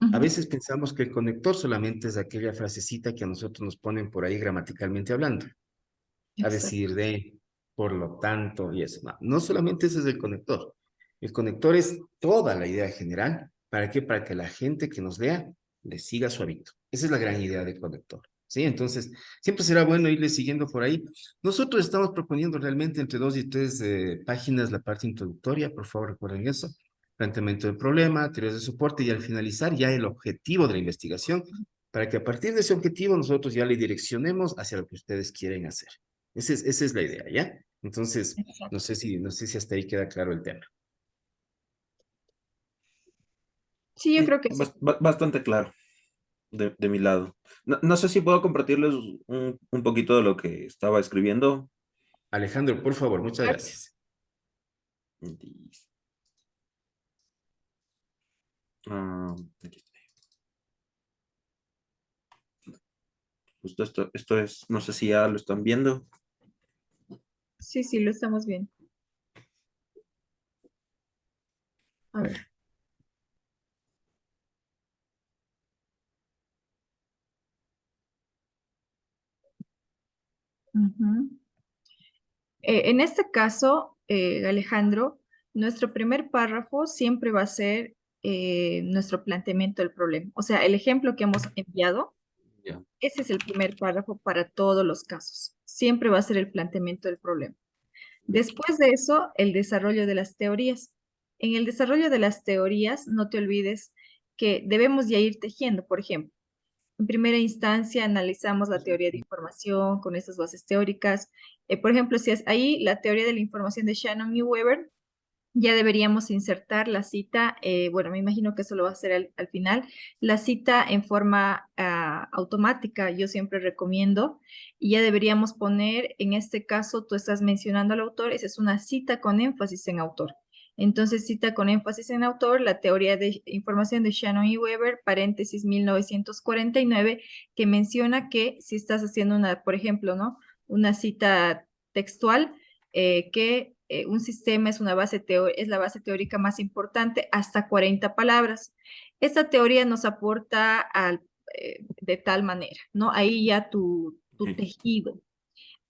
A Ujú. veces pensamos que el conector solamente es aquella frasecita que a nosotros nos ponen por ahí gramaticalmente hablando, a Exacto. decir de, por lo tanto, y eso. No, no solamente ese es el conector. El conector es toda la idea general. ¿Para qué? Para que la gente que nos lea le siga su hábito. Esa es la gran idea del conector. ¿Sí? Entonces, siempre será bueno irle siguiendo por ahí. Nosotros estamos proponiendo realmente entre 2 y 3 páginas la parte introductoria, por favor recuerden eso, planteamiento del problema, teorías de soporte y al finalizar ya el objetivo de la investigación, para que a partir de ese objetivo nosotros ya le direccionemos hacia lo que ustedes quieren hacer. Esa es la idea, ¿ya? Entonces, Exacto. no sé si hasta ahí queda claro el tema. Sí, yo Sí, creo que sí. bastante claro de mi lado. No sé si puedo compartirles un poquito de lo que estaba escribiendo. Alejandro, por favor, muchas Claro. gracias. Aquí está. Justo esto es, no sé si ya lo están viendo. Sí, sí, lo estamos viendo. A ver. Ujú. En este caso, Alejandro, nuestro primer párrafo siempre va a ser nuestro planteamiento del problema. O sea, el ejemplo que hemos enviado Ya. Ese es el primer párrafo para todos los casos. Siempre va a ser el planteamiento del problema. Después de eso, el desarrollo de las teorías. En el desarrollo de las teorías, no te olvides que debemos ya ir tejiendo, por ejemplo. En primera instancia, analizamos la teoría de información con esas bases teóricas. Por ejemplo, si es ahí la teoría de la información de Shannon y Weber, ya deberíamos insertar la cita, bueno, me imagino que eso lo va a hacer al final, la cita en forma automática, yo siempre recomiendo, y ya deberíamos poner, en este caso, tú estás mencionando al autor, esa es una cita con énfasis en autor. Entonces, cita con énfasis en autor, la teoría de información de Shannon y Weber, paréntesis 1949, que menciona que si estás haciendo una, por ejemplo, ¿no? Una cita textual, que un sistema es es la base teórica más importante hasta 40 palabras. Esta teoría nos aporta de tal manera, ¿no? Ahí ya tu tejido.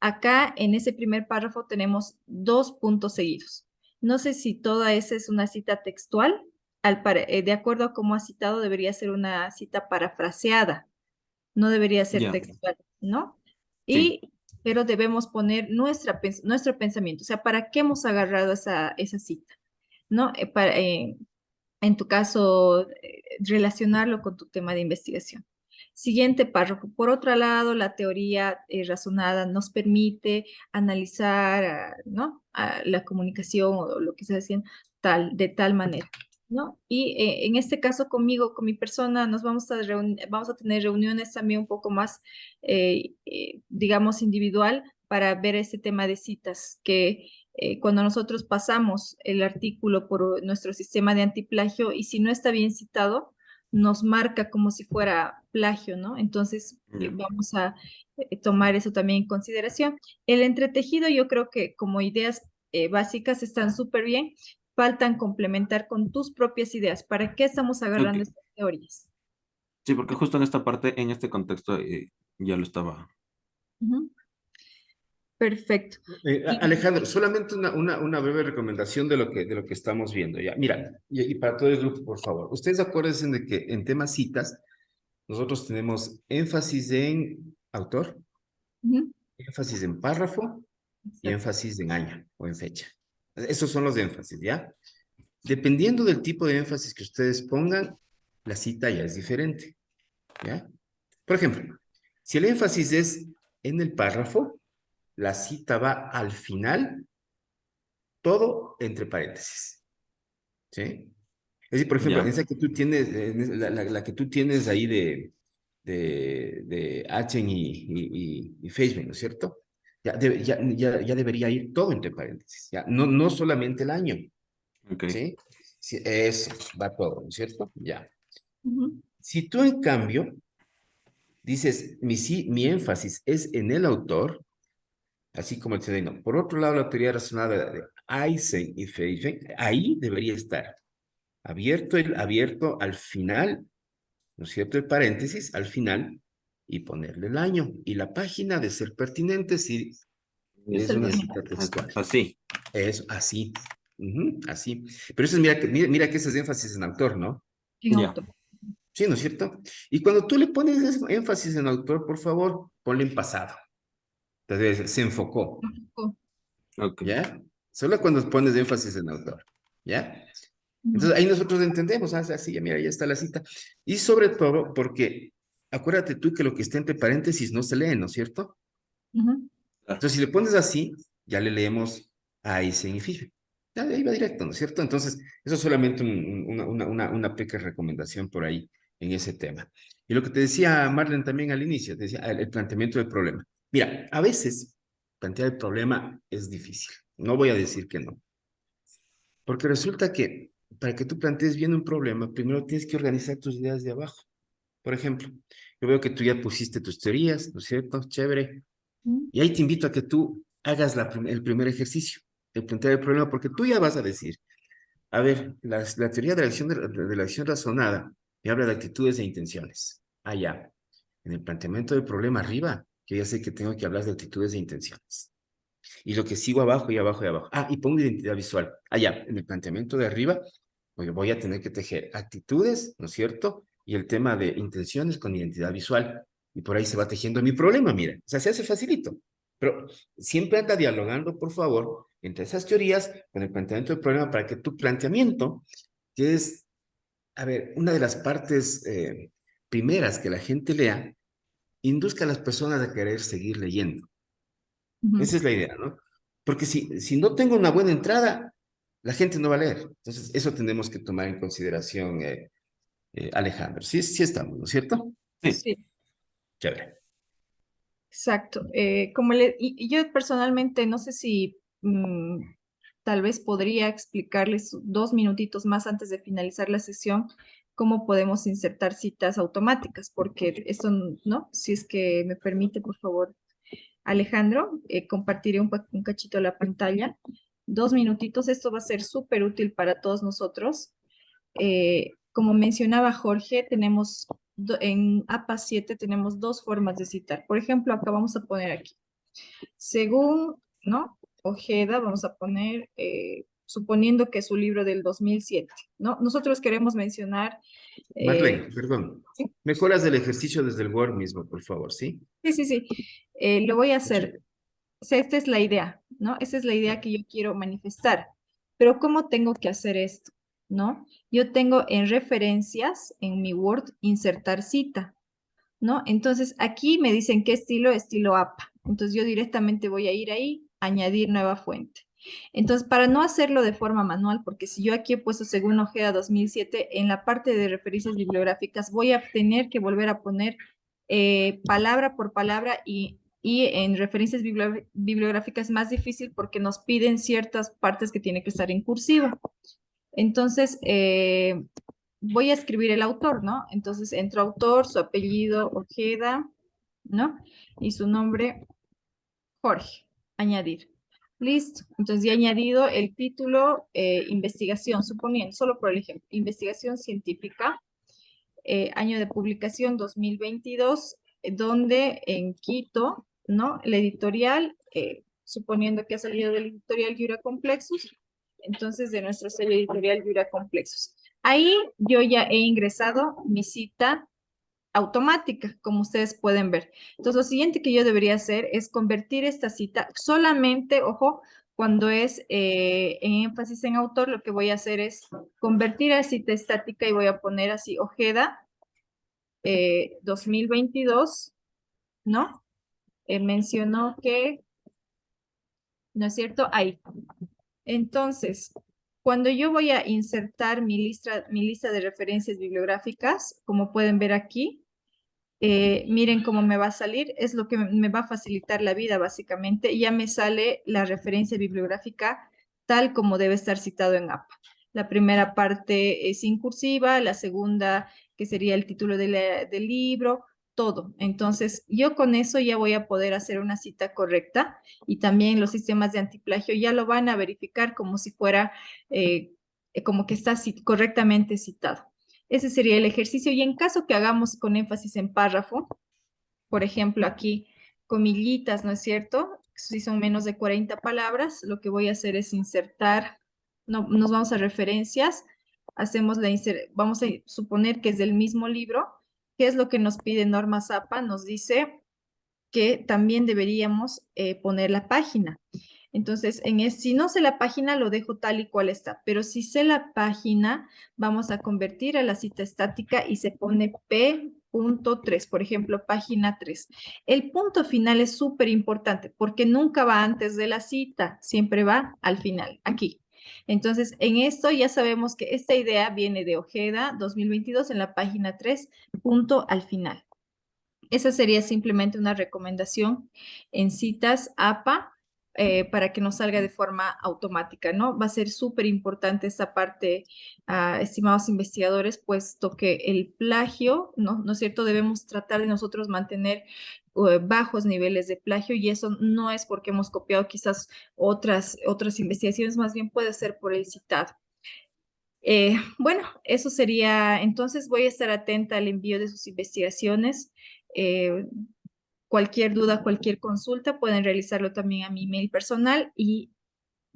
Acá en ese primer párrafo tenemos 2 puntos seguidos. No sé si toda esa es una cita textual. De acuerdo a cómo ha citado, debería ser una cita parafraseada, no debería ser Ya. textual, ¿no? Sí. Pero debemos poner nuestro pensamiento, o sea, ¿para qué hemos agarrado esa cita? ¿No? En tu caso, relacionarlo con tu tema de investigación. Siguiente párrafo. Por otro lado, la teoría razonada nos permite analizar, ¿no? La comunicación o lo que se hace de tal manera, ¿no? Y en este caso conmigo, con mi persona, vamos a tener reuniones también un poco más, digamos, individual para ver este tema de citas que cuando nosotros pasamos el artículo por nuestro sistema de antiplagio y si no está bien citado, nos marca como si fuera plagio, ¿no? Entonces, Ya. vamos a tomar eso también en consideración. El entretejido, yo creo que como ideas básicas están súper bien, faltan complementar con tus propias ideas. ¿Para qué estamos agarrando Ok. estas teorías? Sí, porque justo en esta parte, en este contexto, ya lo estaba. Ujú. Perfecto. Alejandro, solamente una breve recomendación de lo que estamos viendo ya. Mira, y para todo el grupo, por favor. Ustedes acuérdense de que en temas citas, nosotros tenemos énfasis en autor, Ujú. énfasis en párrafo y Exacto. énfasis en año o en fecha. Esos son los énfasis, ¿ya? Dependiendo del tipo de énfasis que ustedes pongan, la cita ya es diferente, ¿ya? Por ejemplo, si el énfasis es en el párrafo, la cita va al final, todo entre paréntesis, ¿sí? Es decir, por ejemplo, Ya. esa que tú tienes, la que tú tienes ahí de Achen y Facebook, ¿no es cierto? Ya debería ir todo entre paréntesis, ya, no solamente el año, Ok. ¿sí? Sí, eso, va todo, ¿no es cierto? Ya. Ujú. Si tú, en cambio, dices, mi énfasis es en el autor, así como el sedeno. Por otro lado, la teoría razonada de Eisen y Feigen, ahí debería estar abierto al final, ¿no es cierto? El paréntesis al final y ponerle el año. Y la página de ser pertinente si Es es el una primer. cita textual. Así. Es así. Así. Pero eso es, mira que ese es énfasis en autor, ¿no? En Ya. autor. Sí, ¿no es cierto? Y cuando tú le pones énfasis en autor, por favor, ponle en pasado. Entonces, se enfocó, Ok. ¿ya? Solo cuando pones énfasis en autor, ¿ya? Ujú. Entonces ahí nosotros entendemos, así, ya mira, ya está la cita. Y sobre todo porque, acuérdate tú que lo que está entre paréntesis no se lee, ¿no es cierto? Ujú. Claro. Entonces si le pones así, ya le leemos a ese significa. Ya de ahí va directo, ¿no es cierto? Entonces, eso es solamente una pequeña recomendación por ahí en ese tema. Y lo que te decía Marlene también al inicio, te decía el planteamiento del problema. Mira, a veces plantear el problema es difícil. No voy a decir que no. Porque resulta que para que tú plantees bien un problema, primero tienes que organizar tus ideas de abajo. Por ejemplo, yo veo que tú ya pusiste tus teorías, ¿no es cierto? Chévere. Ujú. Y ahí te invito a que tú hagas el primer ejercicio de plantear el problema, porque tú ya vas a decir, a ver, la teoría de de la acción razonada me habla de actitudes e intenciones. Allá, en el planteamiento del problema arriba, yo ya sé que tengo que hablar de actitudes e intenciones. Y lo que sigo abajo y abajo y abajo. Y pongo identidad visual. Allá, en el planteamiento de arriba, voy a tener que tejer actitudes, ¿no es cierto? Y el tema de intenciones con identidad visual. Y por ahí se va tejiendo mi problema, mira. O sea, se hace facilito. Pero siempre anda dialogando, por favor, entre esas teorías con el planteamiento del problema para que tu planteamiento, que es, a ver, una de las partes primeras que la gente lea, induzca a las personas a querer seguir leyendo. Ujú. Esa es la idea, ¿no? Porque si no tengo una buena entrada, la gente no va a leer. Entonces, eso tenemos que tomar en consideración, Alejandro. Sí, sí estamos, ¿no es cierto? Sí, Sí, chévere. exacto. Y yo personalmente no sé si tal vez podría explicarles 2 minutitos más antes de finalizar la sesión cómo podemos insertar citas automáticas, porque eso, ¿no? Si es que me permite, por favor, Alejandro, compartiré un cachito de la pantalla. 2 minutitos, esto va a ser súper útil para todos nosotros. Como mencionaba Jorge, tenemos en APA 7 tenemos 2 formas de citar. Por ejemplo, acá vamos a poner aquí. Según, ¿no? Ojeda, vamos a poner, suponiendo que es su libro del 2007, ¿no? Nosotros queremos mencionar, Marlene, perdón. sí, Mejoras del ejercicio desde el Word mismo, por favor, ¿sí? sí. Lo voy a hacer. O sea, esta es la idea, ¿no? Esa es la idea que yo quiero manifestar. Pero ¿cómo tengo que hacer esto? ¿No? Yo tengo en referencias, en mi Word, insertar cita, ¿no? Entonces, aquí me dicen qué estilo, estilo APA. Entonces, yo directamente voy a ir ahí, añadir nueva fuente. Entonces, para no hacerlo de forma manual, porque si yo aquí he puesto según Ojeda 2007, en la parte de referencias bibliográficas voy a tener que volver a poner palabra por palabra y en referencias bibliográficas es más difícil porque nos piden ciertas partes que tienen que estar en cursivo. Entonces, voy a escribir el autor, ¿no? Entonces entro autor, su apellido Ojeda, ¿no? Y su nombre Jorge, añadir. Listo. Entonces ya he añadido el título, investigación, suponiendo, solo por el ejemplo, investigación científica, año de publicación 2022, donde en Quito, ¿no? La editorial, suponiendo que ha salido del editorial Yura Complexus, entonces de nuestro sello editorial Yura Complexus. Ahí yo ya he ingresado mi cita automática, como ustedes pueden ver. Entonces, lo siguiente que yo debería hacer es convertir esta cita solamente, ojo, cuando es en énfasis en autor, lo que voy a hacer es convertir a cita estática y voy a poner así, Ojeda 2022, ¿no? Mencionó que, ¿no es cierto? Ahí. Entonces, cuando yo voy a insertar mi lista de referencias bibliográficas, como pueden ver aquí, miren cómo me va a salir, es lo que me va a facilitar la vida básicamente. Ya me sale la referencia bibliográfica tal como debe estar citado en APA. La primera parte es incursiva, la segunda que sería el título del libro, todo. Entonces, yo con eso ya voy a poder hacer una cita correcta y también los sistemas de antiplagio ya lo van a verificar como si fuera, como que está correctamente citado. Ese sería el ejercicio. Y en caso que hagamos con énfasis en párrafo, por ejemplo, aquí comillitas, ¿no es cierto? Si son menos de 40 palabras, lo que voy a hacer es insertar, no, nos vamos a referencias, hacemos vamos a suponer que es del mismo libro. ¿Qué es lo que nos pide Norma Zapa? Nos dice que también deberíamos poner la página. Entonces, si no sé la página, lo dejo tal y cual está, pero si sé la página, vamos a convertir a la cita estática y se pone P.3, por ejemplo, página 3. El punto final es súper importante porque nunca va antes de la cita, siempre va al final, aquí. Entonces, en esto ya sabemos que esta idea viene de Ojeda 2022 en la página 3, punto al final. Esa sería simplemente una recomendación en citas APA para que nos salga de forma automática, ¿no? Va a ser súper importante esta parte, estimados investigadores, puesto que el plagio, ¿no es cierto? Debemos tratar de nosotros mantener bajos niveles de plagio y eso no es porque hemos copiado quizás otras investigaciones, más bien puede ser por el citado. Bueno, eso sería, entonces voy a estar atenta al envío de sus investigaciones. Eh, Cualquier duda, cualquier consulta, pueden realizarlo también a mi email personal y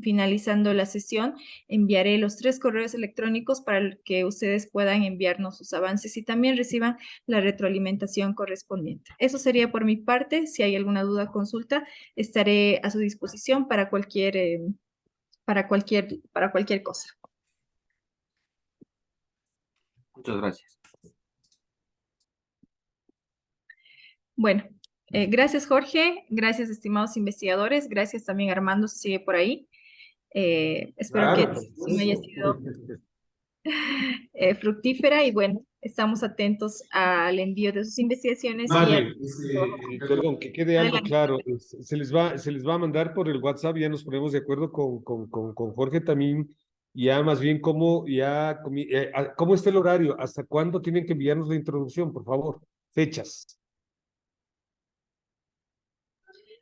finalizando la sesión, enviaré los 3 correos electrónicos para que ustedes puedan enviarnos sus avances y también reciban la retroalimentación correspondiente. Eso sería por mi parte. Si hay alguna duda o consulta, estaré a su disposición para cualquier cosa. Muchas gracias. Bueno, gracias Jorge, gracias estimados investigadores, gracias también Armando, si sigue por ahí. Espero que Claro, por la sesión haya supuesto. sido fructífera y bueno, estamos atentos al envío de sus investigaciones y Marlene, perdón, que quede algo Adelante. claro. Se les va a mandar por el WhatsApp, ya nos ponemos de acuerdo con Jorge también, ya más bien cómo está el horario, hasta cuándo tienen que enviarnos la introducción, por favor, fechas.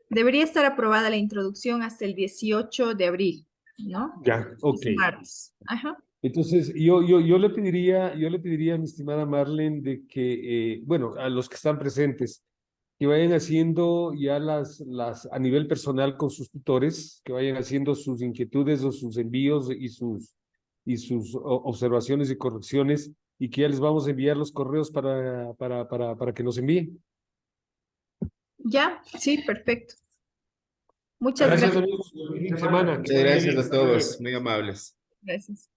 Debería estar aprobada la introducción hasta el 18 de abril, ¿no? Ya, ok. Es martes. Ajá. Entonces, yo le pediría, a mi estimada Marlene, de que, bueno, a los que están presentes, que vayan haciendo ya a nivel personal con sus tutores, que vayan haciendo sus inquietudes o sus envíos y sus observaciones y correcciones, y que ya les vamos a enviar los correos para que nos envíen. Ya, sí, perfecto. Muchas Gracias, gracias. amigos. Buen fin de semana. Muchas gracias a todos, muy amables. Gracias.